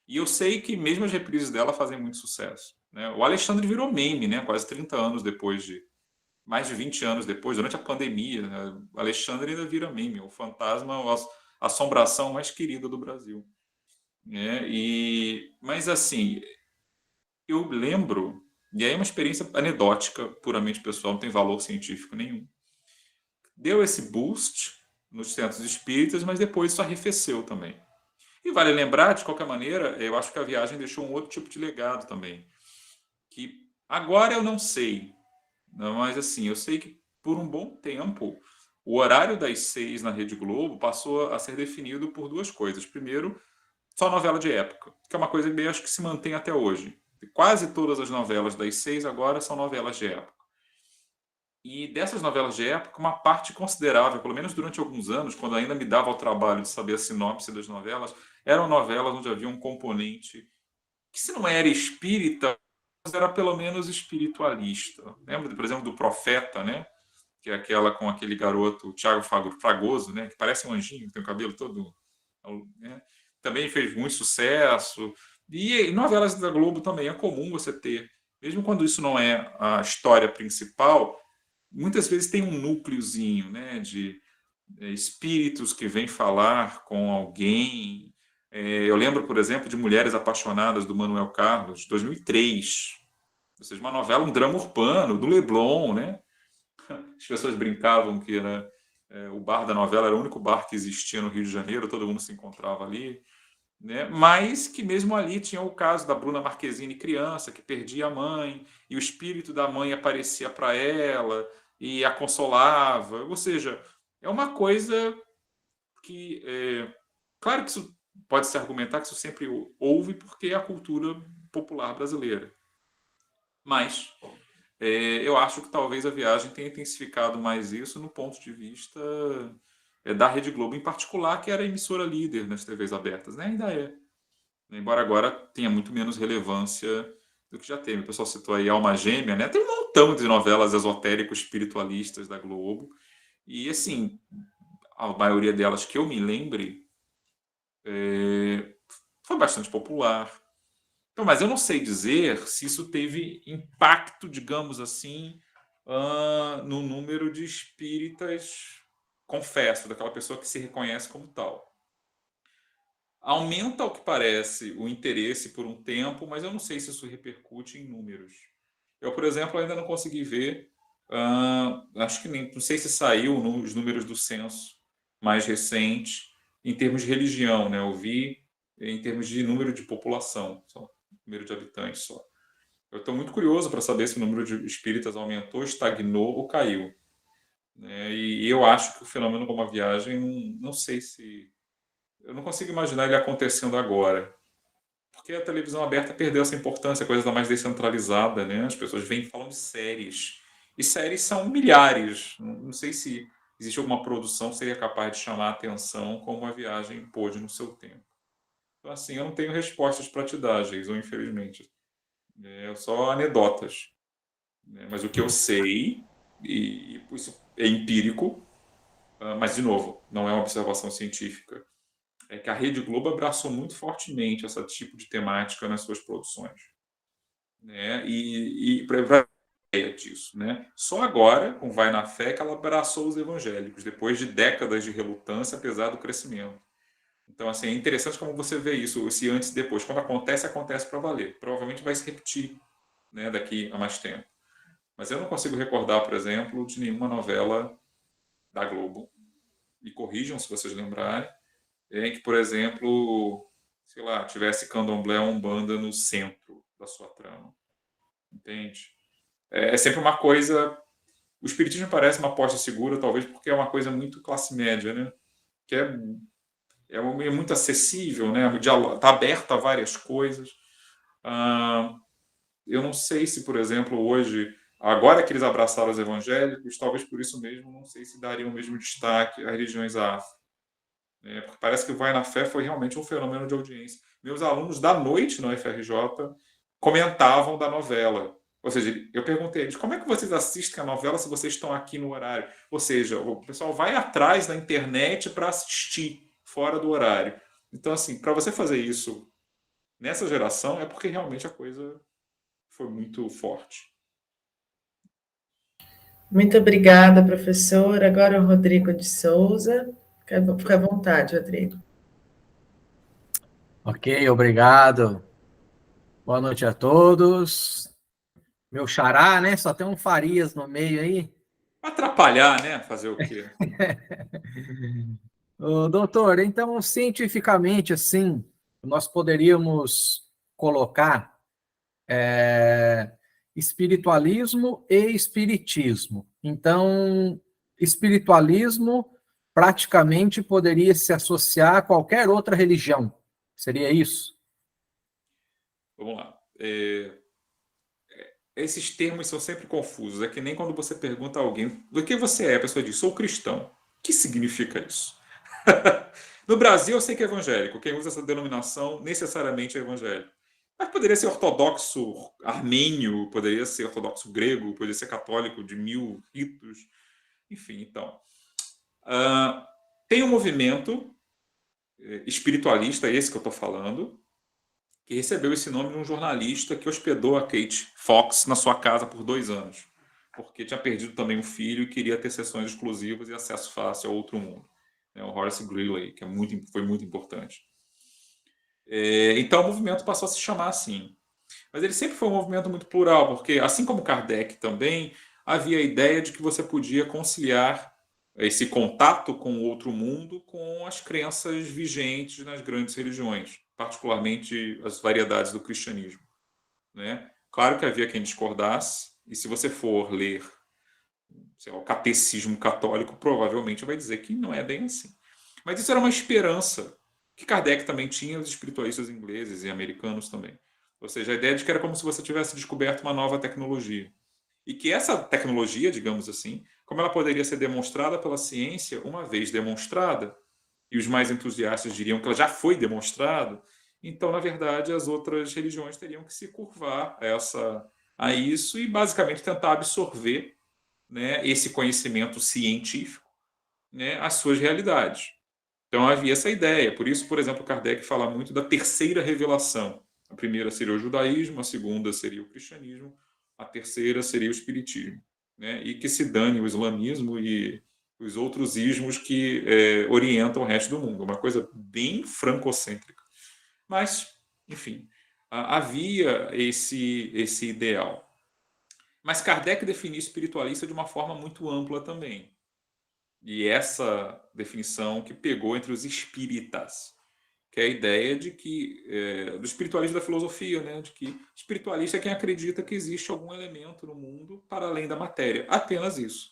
E eu sei que mesmo as reprises dela fazem muito sucesso. Né? O Alexandre virou meme, né? Quase 30 anos depois mais de 20 anos depois, durante a pandemia, né, Alexandre ainda vira meme, o fantasma, a assombração mais querida do Brasil. Né? Mas, assim, eu lembro, e aí é uma experiência anedótica, puramente pessoal, não tem valor científico nenhum. Deu esse boost nos centros espíritas, mas depois isso arrefeceu também. E vale lembrar, de qualquer maneira, eu acho que a viagem deixou um outro tipo de legado também, que agora eu não sei, mas assim, eu sei que por um bom tempo o horário das 6 na Rede Globo passou a ser definido por duas coisas. Primeiro, só novela de época, que é uma coisa que eu acho que se mantém até hoje. Quase todas as novelas das 6 agora são novelas de época. E dessas novelas de época, uma parte considerável, pelo menos durante alguns anos, quando ainda me dava o trabalho de saber a sinopse das novelas, eram novelas onde havia um componente que, se não era espírita, era pelo menos espiritualista. Lembra, por exemplo, do Profeta, né? Que é aquela com aquele garoto, o Thiago Fragoso, né? Que parece um anjinho, tem o cabelo todo... Né? Também fez muito sucesso. E em novelas da Globo também é comum você ter, mesmo quando isso não é a história principal, muitas vezes tem um núcleozinho, né? De espíritos que vêm falar com alguém. Eu lembro, por exemplo, de Mulheres Apaixonadas, do Manuel Carlos, de 2003. Ou seja, uma novela, um drama urbano, do Leblon, né? As pessoas brincavam que era, o bar da novela era o único bar que existia no Rio de Janeiro, todo mundo se encontrava ali. Né? Mas que mesmo ali tinha o caso da Bruna Marquezine criança, que perdia a mãe, e o espírito da mãe aparecia para ela e a consolava. Ou seja, é uma coisa que... claro que isso pode-se argumentar que isso sempre houve porque é a cultura popular brasileira. Mas eu acho que talvez a viagem tenha intensificado mais isso no ponto de vista da Rede Globo em particular, que era a emissora líder nas TVs abertas, né? Ainda é. Embora agora tenha muito menos relevância do que já teve. O pessoal citou aí Alma Gêmea, né? Tem um montão de novelas esotérico-espiritualistas da Globo. E, assim, a maioria delas que eu me lembre foi bastante popular. Então, mas eu não sei dizer se isso teve impacto, digamos assim, no número de espíritas, confesso, daquela pessoa que se reconhece como tal. Aumenta, ao que parece, o interesse por um tempo, mas eu não sei se isso repercute em números. Eu, por exemplo, ainda não consegui ver, acho que não sei se saiu os números do censo mais recente, em termos de religião, né? Eu vi em termos de número de população, só, número de habitantes só. Eu estou muito curioso para saber se o número de espíritas aumentou, estagnou ou caiu. Né? E eu acho que o fenômeno como a viagem, não sei se... Eu não consigo imaginar ele acontecendo agora. Porque a televisão aberta perdeu essa importância, a coisa está mais descentralizada, né? As pessoas vêm falando de séries. E séries são milhares. Não sei se existe alguma produção que seria capaz de chamar a atenção como a viagem pôde no seu tempo. Então, assim, eu não tenho respostas para te dar, Geison, infelizmente. Só anedotas. Mas o que eu sei, e isso é empírico, mas, de novo, não é uma observação científica, é que a Rede Globo abraçou muito fortemente esse tipo de temática nas suas produções. Né? E para ideia disso. Né? Só agora, com Vai na Fé, que ela abraçou os evangélicos, depois de décadas de relutância, apesar do crescimento. Então, assim, é interessante como você vê isso, esse antes e depois. Quando acontece, acontece para valer. Provavelmente vai se repetir, né, daqui a mais tempo. Mas eu não consigo recordar, por exemplo, de nenhuma novela da Globo, e corrijam se vocês lembrarem, em que, por exemplo, sei lá, tivesse candomblé ou umbanda no centro da sua trama. Entende? É sempre uma coisa... O espiritismo parece uma aposta segura, talvez porque é uma coisa muito classe média, né? Que é muito acessível, né? Está aberta a várias coisas. Eu não sei se, por exemplo, hoje, agora que eles abraçaram os evangélicos, talvez por isso mesmo, não sei se dariam o mesmo destaque às religiões afro. Porque parece que o Vai na Fé foi realmente um fenômeno de audiência. Meus alunos da noite no UFRJ comentavam da novela. Ou seja, eu perguntei a eles, como é que vocês assistem a novela se vocês estão aqui no horário? Ou seja, o pessoal vai atrás da internet para assistir, fora do horário. Então, assim, para você fazer isso nessa geração, é porque realmente a coisa foi muito forte. Muito obrigada, professor. Agora o Rodrigo de Souza. Fica à vontade, Rodrigo. Ok, obrigado. Boa noite a todos. Meu xará, né? Só tem um Farias no meio aí. Atrapalhar, né? Fazer o quê? Doutor, então, cientificamente, assim, nós poderíamos colocar espiritualismo e espiritismo. Então, espiritualismo praticamente poderia se associar a qualquer outra religião. Seria isso? Vamos lá. Esses termos são sempre confusos. É que nem quando você pergunta a alguém do que você é, a pessoa diz, sou cristão. O que significa isso? No Brasil, eu sei que é evangélico. Quem usa essa denominação necessariamente é evangélico. Mas poderia ser ortodoxo armênio, poderia ser ortodoxo grego, poderia ser católico de 1000 ritos. Enfim, então. Tem um movimento espiritualista, esse que eu estou falando, que recebeu esse nome de um jornalista que hospedou a Kate Fox na sua casa por 2 anos, porque tinha perdido também um filho e queria ter sessões exclusivas e acesso fácil ao outro mundo. O Horace Greeley, que foi muito importante. Então o movimento passou a se chamar assim. Mas ele sempre foi um movimento muito plural, porque, assim como Kardec também, havia a ideia de que você podia conciliar esse contato com o outro mundo com as crenças vigentes nas grandes religiões, particularmente as variedades do cristianismo. Né? Claro que havia quem discordasse, e se você for ler o catecismo católico, provavelmente vai dizer que não é bem assim. Mas isso era uma esperança que Kardec também tinha, os espiritualistas ingleses e americanos também. Ou seja, a ideia de que era como se você tivesse descoberto uma nova tecnologia. E que essa tecnologia, digamos assim, como ela poderia ser demonstrada pela ciência, uma vez demonstrada, e os mais entusiastas diriam que ela já foi demonstrada, então, na verdade, as outras religiões teriam que se curvar a isso e basicamente tentar absorver, né, esse conhecimento científico, né, às suas realidades. Então havia essa ideia. Por isso, por exemplo, Kardec fala muito da terceira revelação. A primeira seria o judaísmo, a segunda seria o cristianismo, a terceira seria o espiritismo, né? E que se dane o islamismo e os outros ismos que orientam o resto do mundo. Uma coisa bem francocêntrica. Mas, enfim, havia esse ideal. Mas Kardec definiu espiritualista de uma forma muito ampla também. E essa definição que pegou entre os espíritas, que é a ideia de que do espiritualismo da filosofia, né, de que espiritualista é quem acredita que existe algum elemento no mundo para além da matéria, apenas isso.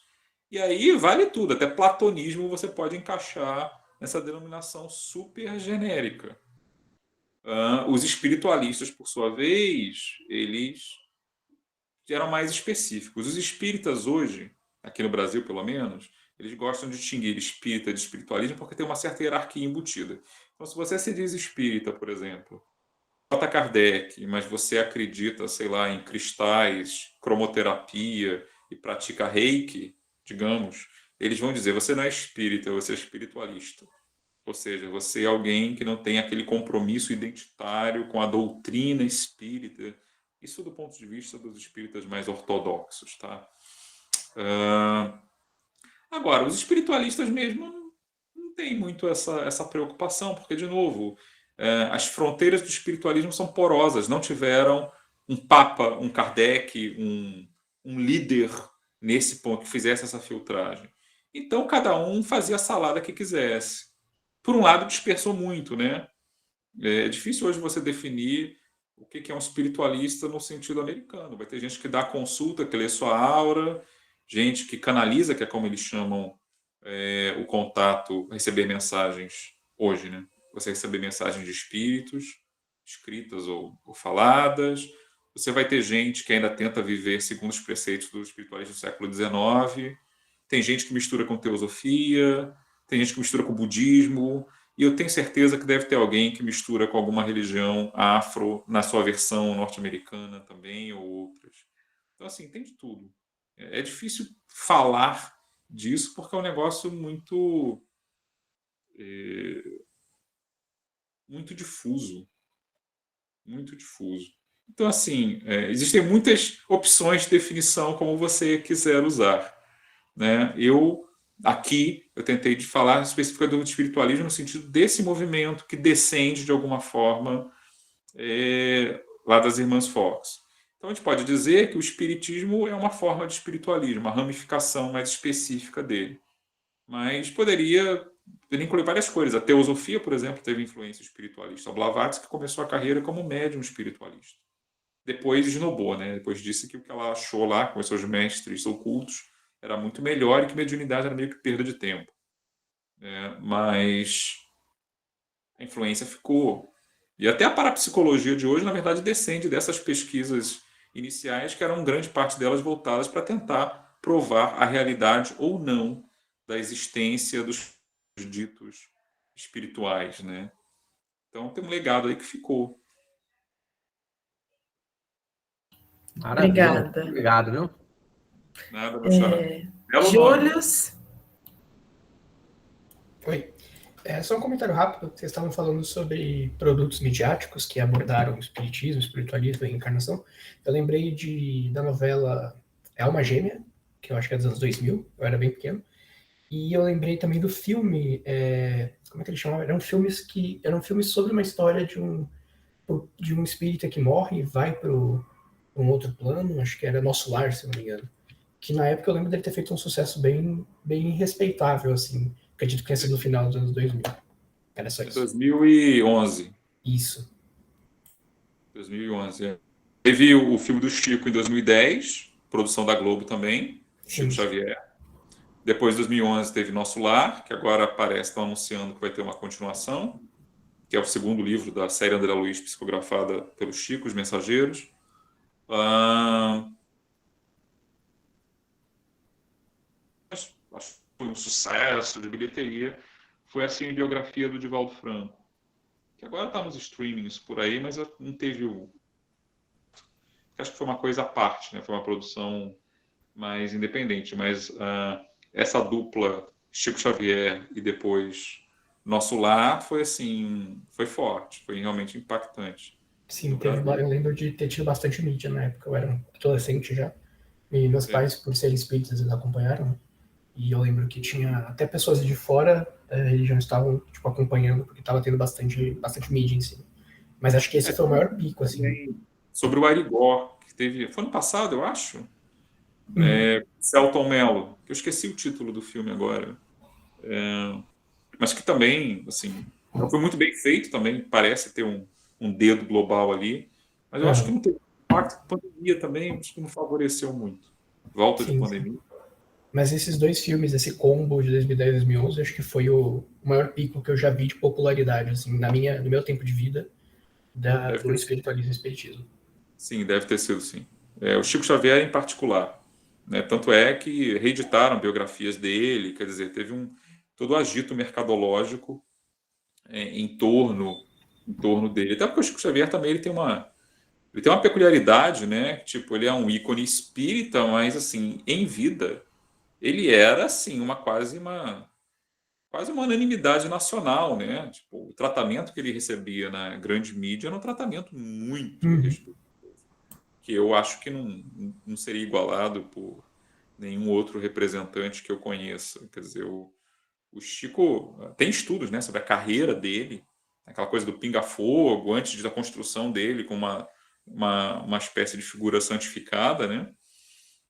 E aí vale tudo, até platonismo você pode encaixar nessa denominação super genérica. Os espiritualistas, por sua vez, eles eram mais específicos. Os espíritas hoje, aqui no Brasil pelo menos, eles gostam de distinguir espírita de espiritualismo porque tem uma certa hierarquia embutida. Então, se você se diz espírita, por exemplo, Allan Kardec, mas você acredita, sei lá, em cristais, cromoterapia e pratica reiki, digamos, eles vão dizer, você não é espírita, você é espiritualista. Ou seja, você é alguém que não tem aquele compromisso identitário com a doutrina espírita. Isso do ponto de vista dos espíritas mais ortodoxos, tá? Agora, os espiritualistas mesmo não têm muito essa preocupação, porque, de novo, as fronteiras do espiritualismo são porosas, não tiveram um papa, um Kardec, um líder nesse ponto que fizesse essa filtragem. Então, cada um fazia a salada que quisesse. Por um lado, dispersou muito, né? É difícil hoje você definir o que é um espiritualista no sentido americano. Vai ter gente que dá consulta, que lê sua aura, gente que canaliza, que é como eles chamam o contato, receber mensagens hoje, né? Você receber mensagens de espíritos, escritas ou faladas. Você vai ter gente que ainda tenta viver segundo os preceitos do espiritualismo do século XIX. Tem gente que mistura com teosofia, tem gente que mistura com budismo, e eu tenho certeza que deve ter alguém que mistura com alguma religião afro, na sua versão norte-americana também, ou outras. Então, assim, tem de tudo. É difícil falar disso, porque é um negócio muito difuso. Muito difuso. Então, assim, existem muitas opções de definição como você quiser usar, né? Aqui, eu tentei de falar especificamente do espiritualismo no sentido desse movimento que descende, de alguma forma, lá das Irmãs Fox. Então, a gente pode dizer que o espiritismo é uma forma de espiritualismo, uma ramificação mais específica dele. Mas poderia incluir várias coisas. A teosofia, por exemplo, teve influência espiritualista. A Blavatsky começou a carreira como médium espiritualista. Depois esnobou, né? Depois disse que o que ela achou lá com os seus mestres ocultos era muito melhor e que mediunidade era meio que perda de tempo. Mas a influência ficou. E até a parapsicologia de hoje, na verdade, descende dessas pesquisas iniciais, que eram grande parte delas voltadas para tentar provar a realidade ou não da existência dos ditos espirituais, né? Então tem um legado aí que ficou. Maravilha. Obrigada. Obrigado, viu? Nada, meu xará. Belo nome. Július? Oi. Só um comentário rápido. Vocês estavam falando sobre produtos midiáticos que abordaram o espiritismo, o espiritualismo e a reencarnação. Eu lembrei da novela Alma Gêmea, que eu acho que é dos anos 2000. Eu era bem pequeno. E eu lembrei também do filme, como é que ele chamava? Eram filmes sobre uma história de um espírita que morre e vai para um outro plano, acho que era Nosso Lar, se não me engano. Que na época eu lembro dele ter feito um sucesso bem, bem respeitável, assim. Acredito que tenha sido no final dos anos 2000. Era só isso. 2011. Isso. 2011, Teve o filme do Chico em 2010, produção da Globo também, Chico Xavier. Depois, em 2011, teve Nosso Lar, que agora estão anunciando que vai ter uma continuação. que é o segundo livro da série André Luiz, psicografada pelo Chico, Os Mensageiros. Acho que foi um sucesso de bilheteria. Foi assim a biografia do Divaldo Franco, que agora está nos streamings por aí, mas não teve acho que foi uma coisa à parte, né? Foi uma produção mais independente, mas essa dupla Chico Xavier e depois Nosso Lar foi assim, foi forte, foi realmente impactante. Sim, eu lembro de ter tido bastante mídia na época, eu era um adolescente já, e meus pais, por serem espíritas, eles acompanharam, né? E eu lembro que tinha até pessoas de fora da religião estavam tipo, acompanhando, porque estava tendo bastante mídia em cima. Mas acho que esse foi o maior pico, assim. Sobre o Arigó, que teve. Foi ano passado, eu acho. Selton Mello, que eu esqueci o título do filme agora. Mas que também, assim, foi muito bem feito também, parece ter um dedo global ali. Mas eu acho que não teve impacto. Pandemia também, acho que não favoreceu muito. Volta de pandemia. Mas esses dois filmes, esse combo de 2010 e 2011, acho que foi o maior pico que eu já vi de popularidade, assim, no meu tempo de vida, do espiritualismo e espiritismo. Sim, deve ter sido, sim. O Chico Xavier em particular, né? Tanto é que reeditaram biografias dele, quer dizer, teve todo o agito mercadológico em torno dele. Até porque o Chico Xavier também ele tem uma peculiaridade, né? Tipo, ele é um ícone espírita, mas assim, em vida ele era assim quase uma unanimidade nacional, né? Tipo, o tratamento que ele recebia na grande mídia era um tratamento muito respeitoso, que eu acho que não seria igualado por nenhum outro representante que eu conheça. Quer dizer, o Chico tem estudos, né, sobre a carreira dele, aquela coisa do pinga-fogo, antes da construção dele com uma espécie de figura santificada, né?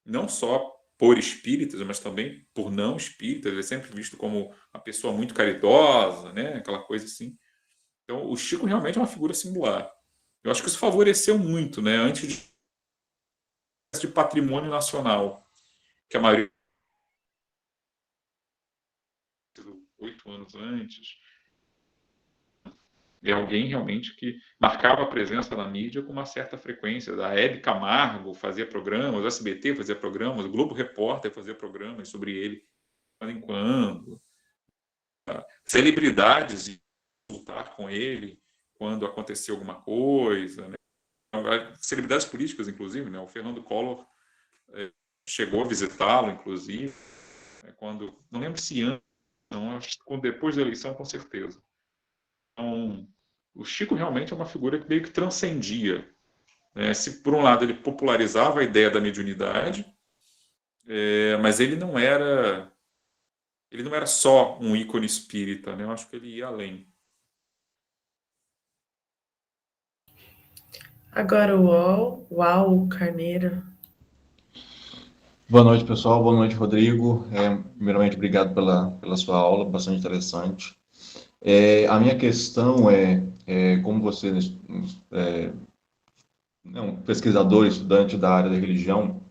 Não só por espíritas, mas também por não espíritas. Ele é sempre visto como uma pessoa muito caridosa, né? Aquela coisa assim. Então, o Chico realmente é uma figura singular. Eu acho que isso favoreceu muito, né? Antes de patrimônio nacional, que a maioria 8 anos antes, é alguém realmente que marcava a presença na mídia com uma certa frequência. A Hebe Camargo fazia programas, o SBT fazia programas, o Globo Repórter fazia programas sobre ele de quando em quando. Celebridades iam consultar com ele quando acontecia alguma coisa, né? Celebridades políticas, inclusive, né? O Fernando Collor chegou a visitá-lo, inclusive, quando, não lembro se antes, não, acho que depois da eleição, com certeza. Então, o Chico realmente é uma figura que meio que transcendia, né? Se, por um lado, ele popularizava a ideia da mediunidade, mas ele não era só um ícone espírita, né? Eu acho que ele ia além. Agora o Uau Carneiro. Boa noite, pessoal. Boa noite, Rodrigo. Primeiramente, obrigado pela sua aula, bastante interessante. A minha questão como você é um pesquisador, estudante da área da religião,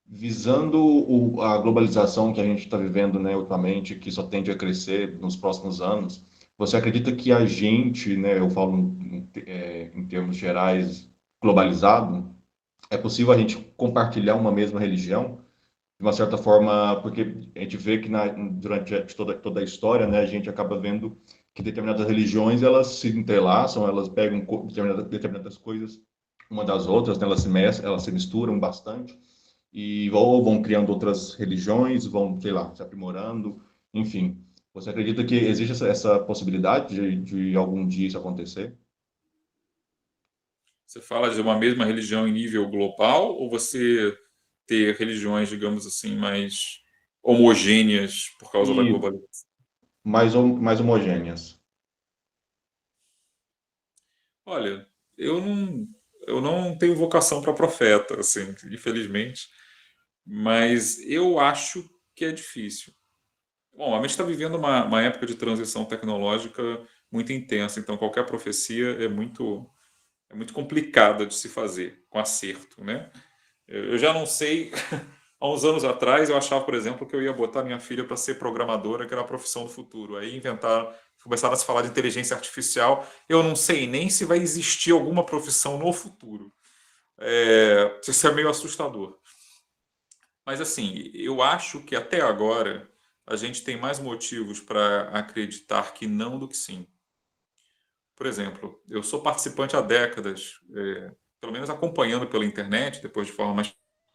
visando a globalização que a gente está vivendo, né, ultimamente, que só tende a crescer nos próximos anos, você acredita que a gente, né, eu falo em termos gerais, globalizado, é possível a gente compartilhar uma mesma religião? De uma certa forma, porque a gente vê que durante toda a história, né, a gente acaba vendo que determinadas religiões, elas se entrelaçam, elas pegam determinadas coisas uma das outras, né, elas se misturam bastante, e ou vão criando outras religiões, vão, sei lá, se aprimorando, enfim. Você acredita que existe essa possibilidade de algum dia isso acontecer? Você fala de uma mesma religião em nível global ou você ter religiões, digamos assim, mais homogêneas por causa da globalização? Mais homogêneas. Olha, eu não tenho vocação para profeta, assim, infelizmente, mas eu acho que é difícil. Bom, a gente está vivendo uma época de transição tecnológica muito intensa, então qualquer profecia é muito complicada de se fazer com acerto, né? Eu já não sei. Há uns anos atrás, eu achava, por exemplo, que eu ia botar minha filha para ser programadora, que era a profissão do futuro. Aí inventaram começaram a se falar de inteligência artificial, eu não sei nem se vai existir alguma profissão no futuro. Isso é meio assustador. Mas, assim, eu acho que até agora a gente tem mais motivos para acreditar que não do que sim. Por exemplo, eu sou participante há décadas, pelo menos acompanhando pela internet, depois de forma mais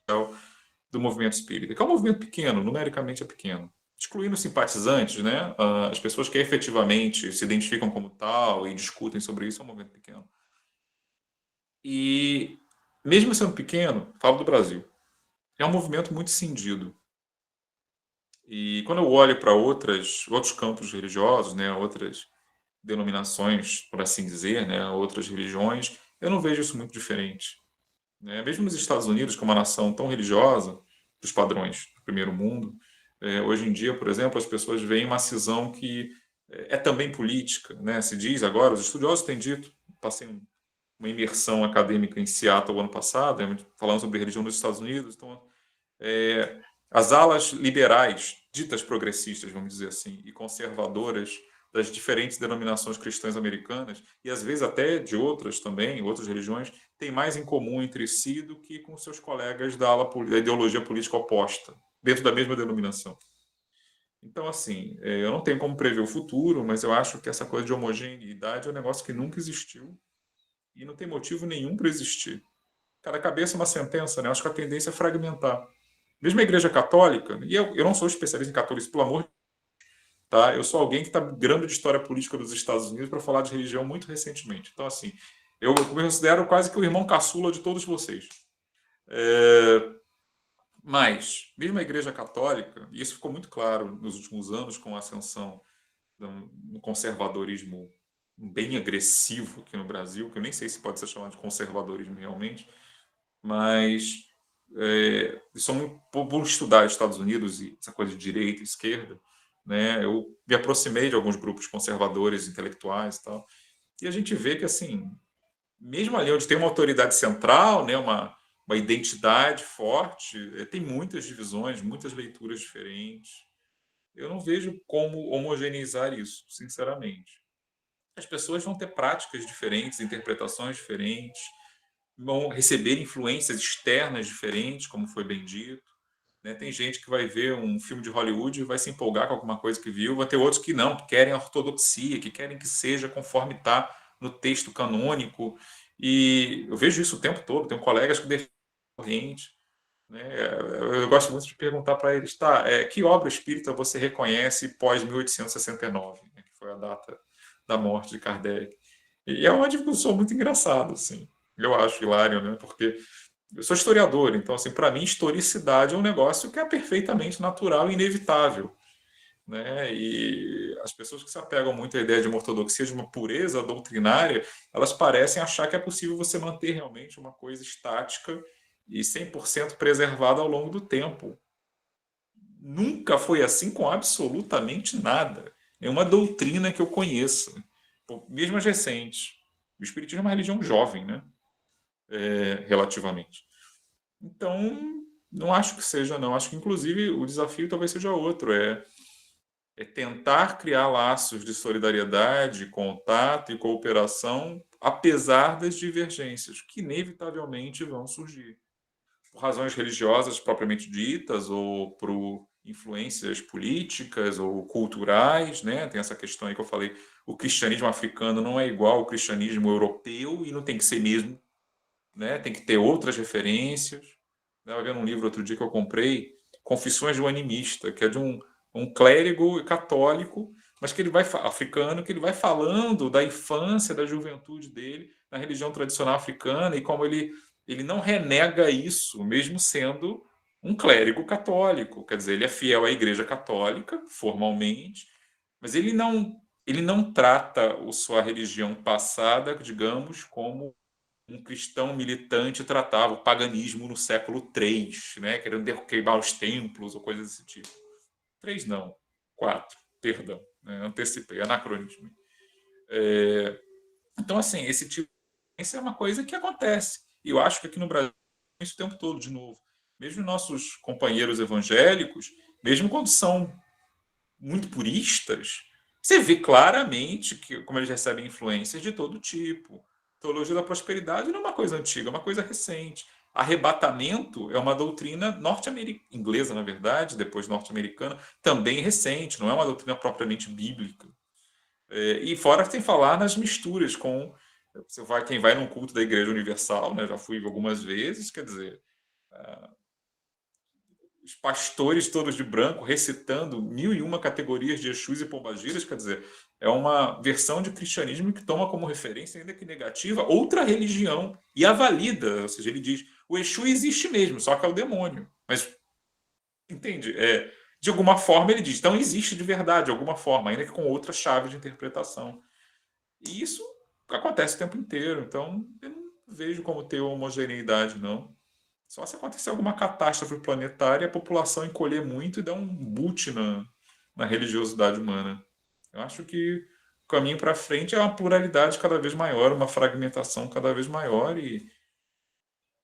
geral, do movimento espírita, que é um movimento pequeno, numericamente é pequeno. Excluindo simpatizantes, né? As pessoas que efetivamente se identificam como tal e discutem sobre isso, é um movimento pequeno. E, mesmo sendo pequeno, falo do Brasil, é um movimento muito cindido. E quando eu olho para outros campos religiosos, né, outras denominações, por assim dizer, né, outras religiões, eu não vejo isso muito diferente. Né? Mesmo nos Estados Unidos, que é uma nação tão religiosa, dos padrões do primeiro mundo, hoje em dia, por exemplo, as pessoas veem uma cisão que é também política. Né? Se diz agora, os estudiosos têm dito, passei uma imersão acadêmica em Seattle ano passado, falando sobre religião nos Estados Unidos, então as alas liberais, ditas progressistas, vamos dizer assim, e conservadoras das diferentes denominações cristãs americanas, e às vezes até de outras também, outras religiões, têm mais em comum entre si do que com seus colegas da ideologia política oposta, dentro da mesma denominação. Então, assim, eu não tenho como prever o futuro, mas eu acho que essa coisa de homogeneidade é um negócio que nunca existiu e não tem motivo nenhum para existir. Cada cabeça é uma sentença, né? Eu acho que a tendência é fragmentar. Mesmo a Igreja Católica, e eu não sou especialista em catolicismo, pelo amor de Deus, tá? Eu sou alguém que está migrando de história política dos Estados Unidos para falar de religião muito recentemente. Então, assim, eu me considero quase que o irmão caçula de todos vocês. Mas, mesmo a Igreja Católica, e isso ficou muito claro nos últimos anos com a ascensão do conservadorismo bem agressivo aqui no Brasil, que eu nem sei se pode ser chamado de conservadorismo realmente, mas sou muito por estudar Estados Unidos e essa coisa de direita e esquerda, né? Eu me aproximei de alguns grupos conservadores, intelectuais e tal, e a gente vê que, assim, mesmo ali onde tem uma autoridade central, né, uma identidade forte, tem muitas divisões, muitas leituras diferentes. Eu não vejo como homogeneizar isso, sinceramente. As pessoas vão ter práticas diferentes, interpretações diferentes, vão receber influências externas diferentes, como foi bem dito. Né? Tem gente que vai ver um filme de Hollywood e vai se empolgar com alguma coisa que viu, vai ter outros que não, que querem a ortodoxia, que querem que seja conforme está no texto canônico. E eu vejo isso o tempo todo. Tenho colegas que defendem a corrente. Né? Eu gosto muito de perguntar para eles, que obra espírita você reconhece pós-1869, né? Que foi a data da morte de Kardec. E é uma discussão muito engraçada, assim. Eu acho hilário, né? Porque eu sou historiador, então, assim, para mim, historicidade é um negócio que é perfeitamente natural e inevitável. Né? E as pessoas que se apegam muito à ideia de uma ortodoxia, de uma pureza doutrinária, elas parecem achar que é possível você manter realmente uma coisa estática e 100% preservada ao longo do tempo. Nunca foi assim com absolutamente nada. Nenhuma doutrina que eu conheça, mesmo as recentes. O Espiritismo é uma religião jovem, né? Relativamente. Então, não acho que seja, não. Acho que, inclusive, o desafio talvez seja outro. É tentar criar laços de solidariedade, contato e cooperação, apesar das divergências, que inevitavelmente vão surgir. Por razões religiosas propriamente ditas, ou por influências políticas ou culturais, né? Tem essa questão aí que eu falei, o cristianismo africano não é igual ao cristianismo europeu e não tem que ser mesmo, né? Tem que ter outras referências. Eu vi num livro outro dia que eu comprei, Confissões de um Animista, que é de um clérigo católico, mas que ele vai africano, que ele vai falando da infância, da juventude dele na religião tradicional africana e como ele não renega isso, mesmo sendo um clérigo católico. Quer dizer, ele é fiel à Igreja Católica, formalmente, mas ele não trata a sua religião passada, digamos, como um cristão militante tratava o paganismo no século III, né, querendo queimar os templos ou coisas desse tipo. 3 não, 4, perdão, né, antecipei, anacronismo. Então, assim, esse tipo de é uma coisa que acontece. E eu acho que aqui no Brasil isso o tempo todo, de novo. Mesmo nossos companheiros evangélicos, mesmo quando são muito puristas, Você vê claramente que, como eles recebem influências de todo tipo. Teologia da prosperidade não é uma coisa antiga, é uma coisa recente. Arrebatamento é uma doutrina norte-americana, inglesa, na verdade, depois norte-americana, também recente, não é uma doutrina propriamente bíblica. E fora sem falar nas misturas com... quem vai num culto da Igreja Universal, né, já fui algumas vezes, quer dizer... os pastores todos de branco recitando 1001 categorias de Exus e Pombagiras, quer dizer, é uma versão de cristianismo que toma como referência, ainda que negativa, outra religião e a valida, ou seja, ele diz, o Exu existe mesmo, só que é o demônio. Mas, entende? De alguma forma ele diz, então existe de verdade, de alguma forma, ainda que com outra chave de interpretação. E isso acontece o tempo inteiro, então eu não vejo como ter homogeneidade, não. Só se acontecer alguma catástrofe planetária, a população encolher muito e dar um boot na religiosidade humana. Eu acho que o caminho para frente é uma pluralidade cada vez maior, uma fragmentação cada vez maior, e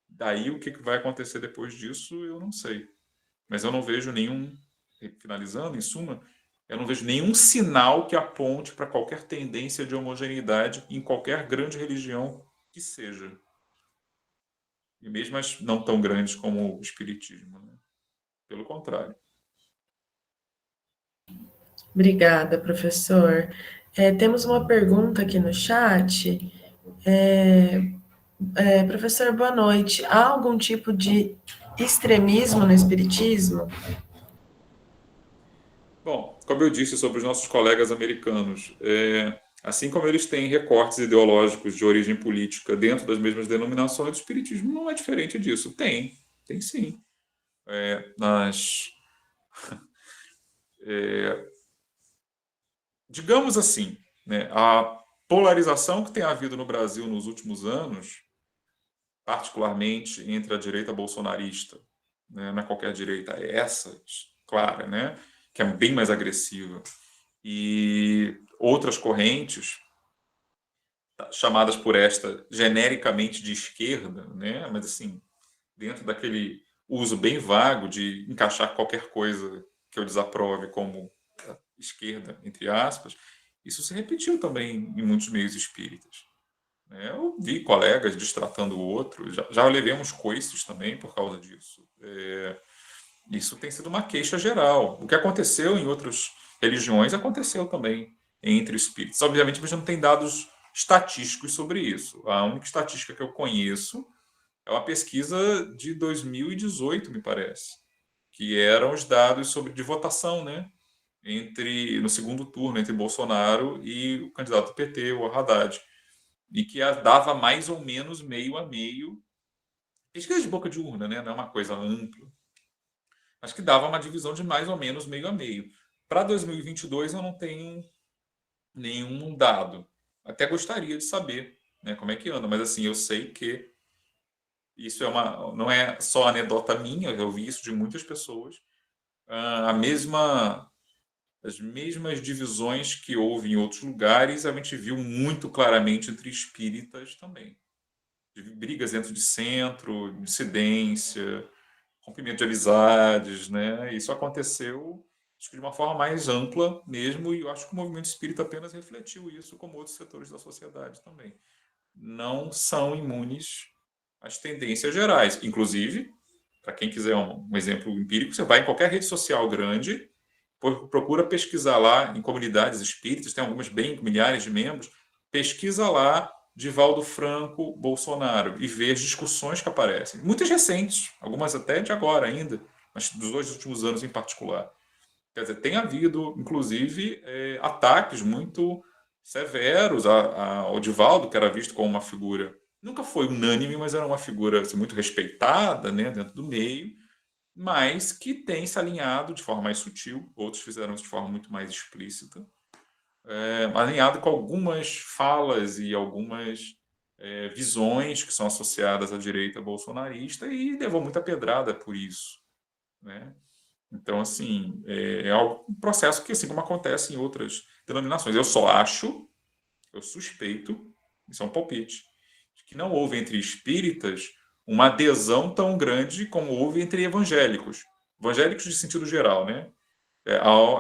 daí o que vai acontecer depois disso, eu não sei. Mas eu não vejo nenhum, finalizando, em suma, eu não vejo nenhum sinal que aponte para qualquer tendência de homogeneidade em qualquer grande religião que seja. E mesmo as não tão grandes como o espiritismo, né? Pelo contrário. Obrigada, professor. Temos uma pergunta aqui no chat. Professor, boa noite. Há algum tipo de extremismo no espiritismo? Bom, como eu disse sobre os nossos colegas americanos, assim como eles têm recortes ideológicos de origem política dentro das mesmas denominações, o espiritismo não é diferente disso. Tem sim. Digamos assim, né, a polarização que tem havido no Brasil nos últimos anos, particularmente entre a direita bolsonarista, né, não é qualquer direita, é essa, clara, né, que é bem mais agressiva, e outras correntes chamadas por esta genericamente de esquerda, né, mas assim, dentro daquele uso bem vago de encaixar qualquer coisa que eu desaprove como esquerda, entre aspas, isso se repetiu também em muitos meios espíritas. Eu vi colegas destratando o outro, já levei uns coices também por causa disso. Isso tem sido uma queixa geral. O que aconteceu em outras religiões aconteceu também entre espíritos. Obviamente, a gente não tem dados estatísticos sobre isso. A única estatística que eu conheço é uma pesquisa de 2018, me parece, que eram os dados de votação, né? No segundo turno, entre Bolsonaro e o candidato do PT, o Haddad, e que dava mais ou menos meio a meio. Pesquisa de boca de urna, né? Não é uma coisa ampla. Mas que dava uma divisão de mais ou menos meio a meio. Para 2022, eu não tenho nenhum dado. Até gostaria de saber, né, como é que anda, mas assim, eu sei que isso não é só anedota minha, eu vi isso de muitas pessoas. As mesmas divisões que houve em outros lugares, a gente viu muito claramente entre espíritas também. De brigas dentro de centro, dissidência, rompimento de amizades, né? Isso aconteceu, acho que de uma forma mais ampla mesmo, e eu acho que o movimento espírita apenas refletiu isso, como outros setores da sociedade também. Não são imunes às tendências gerais. Inclusive, para quem quiser um exemplo empírico, você vai em qualquer rede social grande, procura pesquisar lá em comunidades espíritas, tem algumas milhares de membros, pesquisa lá Divaldo Franco, Bolsonaro, e vê as discussões que aparecem. Muitas recentes, algumas até de agora ainda, mas dos 2 últimos anos em particular. Quer dizer, tem havido, inclusive, ataques muito severos ao Divaldo, que era visto como uma figura, nunca foi unânime, mas era uma figura assim, muito respeitada, né, dentro do meio, mas que tem se alinhado de forma mais sutil, outros fizeram isso de forma muito mais explícita, alinhado com algumas falas e algumas visões que são associadas à direita bolsonarista, e levou muita pedrada por isso, né? Então, assim, é um processo que, assim como acontece em outras denominações, eu suspeito, isso é um palpite, de que não houve entre espíritas uma adesão tão grande como houve entre evangélicos de sentido geral, né?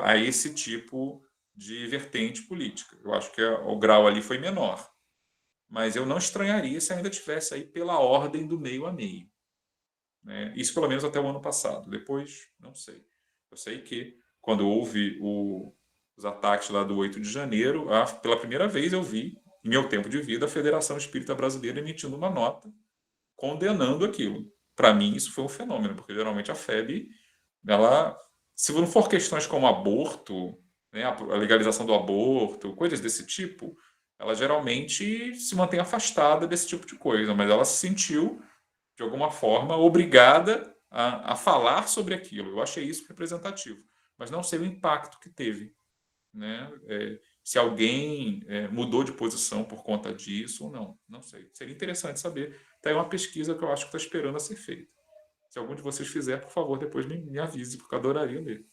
A esse tipo de vertente política. Eu acho que o grau ali foi menor. Mas eu não estranharia se ainda tivesse aí pela ordem do meio a meio. Né? Isso pelo menos até o ano passado. Depois, não sei. Eu sei que quando houve os ataques lá do 8 de janeiro, pela primeira vez eu vi, em meu tempo de vida, a Federação Espírita Brasileira emitindo uma nota condenando aquilo. Para mim, isso foi um fenômeno, porque geralmente a FEB, ela, se não for questões como aborto, né, a legalização do aborto, coisas desse tipo, ela geralmente se mantém afastada desse tipo de coisa, mas ela se sentiu, de alguma forma, obrigada a falar sobre aquilo. Eu achei isso representativo, mas não sei o impacto que teve. Né? Se alguém mudou de posição por conta disso ou não, não sei. Seria interessante saber. Tem uma pesquisa que eu acho que está esperando a ser feita. Se algum de vocês fizer, por favor, depois me avise, porque eu adoraria ler.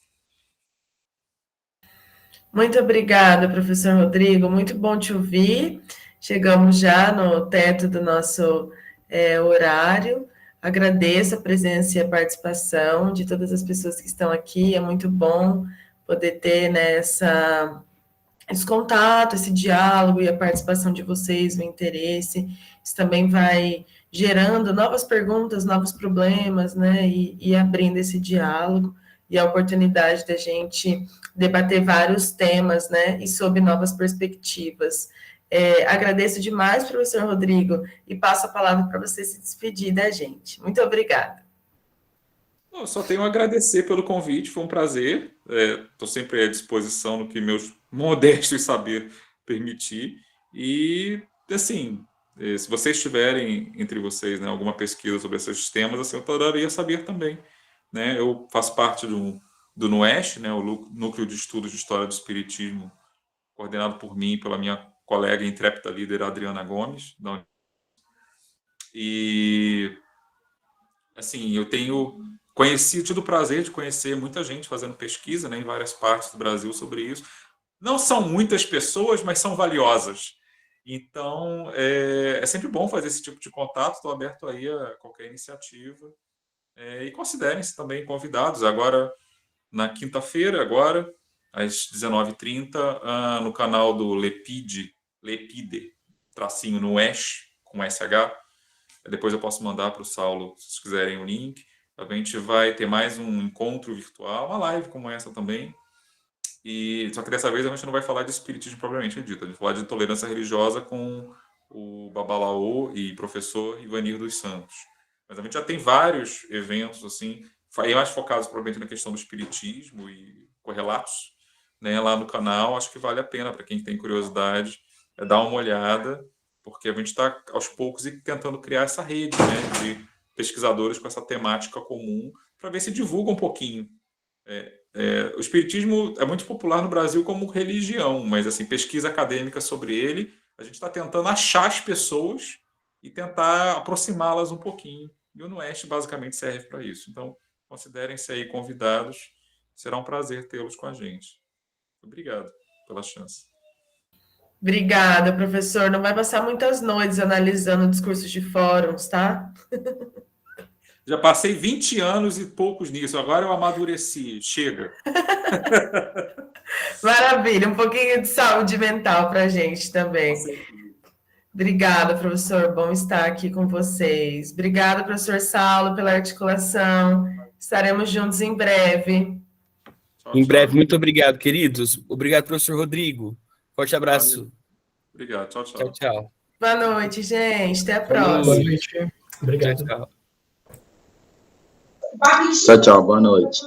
Muito obrigada, professor Rodrigo. Muito bom te ouvir. Chegamos já no teto do nosso horário. Agradeço a presença e a participação de todas as pessoas que estão aqui. É muito bom poder ter, né, esse contato, esse diálogo e a participação de vocês, o interesse. Isso também vai gerando novas perguntas, novos problemas, né, e abrindo esse diálogo e a oportunidade da gente debater vários temas, né, e sob novas perspectivas. Agradeço demais, professor Rodrigo, e passo a palavra para você se despedir da gente. Muito obrigada. Eu só tenho a agradecer pelo convite, foi um prazer. Estou sempre à disposição no que meus modestos saber permitir. E, assim, se vocês tiverem entre vocês, né, alguma pesquisa sobre esses temas, assim, eu adoraria saber também. Né? Eu faço parte do NUEST, né, o Núcleo de Estudos de História do Espiritismo, coordenado por mim e pela minha colega e intrépida líder Adriana Gomes. E, assim, eu tenho tido o prazer de conhecer muita gente fazendo pesquisa, né, em várias partes do Brasil sobre isso. Não são muitas pessoas, mas são valiosas. Então, é sempre bom fazer esse tipo de contato. Estou aberto aí a qualquer iniciativa. E considerem-se também convidados. Agora, na quinta-feira, às 19h30, no canal do Lepide, tracinho no ESH, com SH. Depois eu posso mandar para o Saulo, se vocês quiserem, o link. A gente vai ter mais um encontro virtual, uma live como essa também. Só que dessa vez a gente não vai falar de espiritismo propriamente dito, a gente vai falar de intolerância religiosa com o Babalaô e professor Ivanir dos Santos. Mas a gente já tem vários eventos, assim, mais focados provavelmente na questão do espiritismo e correlatos, né, lá no canal. Acho que vale a pena para quem tem curiosidade dar uma olhada, porque a gente está, aos poucos, tentando criar essa rede, né, de pesquisadores com essa temática comum, para ver se divulga um pouquinho. O espiritismo é muito popular no Brasil como religião, mas assim, pesquisa acadêmica sobre ele, a gente está tentando achar as pessoas e tentar aproximá-las um pouquinho. E o NUEST basicamente serve para isso. Então, considerem-se aí convidados. Será um prazer tê-los com a gente. Obrigado pela chance. Obrigada, professor. Não vai passar muitas noites analisando discursos de fóruns, tá? Já passei 20 anos e poucos nisso. Agora eu amadureci. Chega. Maravilha. Um pouquinho de saúde mental para a gente também. Obrigada, professor. Bom estar aqui com vocês. Obrigada, professor Saulo, pela articulação. Estaremos juntos em breve. Tchau, em breve. Muito obrigado, queridos. Obrigado, professor Rodrigo. Forte abraço. Valeu. Obrigado. Tchau, tchau. Tchau, tchau. Boa noite, gente. Até a próxima. Boa noite. Obrigado. Tchau, tchau. Tchau, tchau. Boa noite.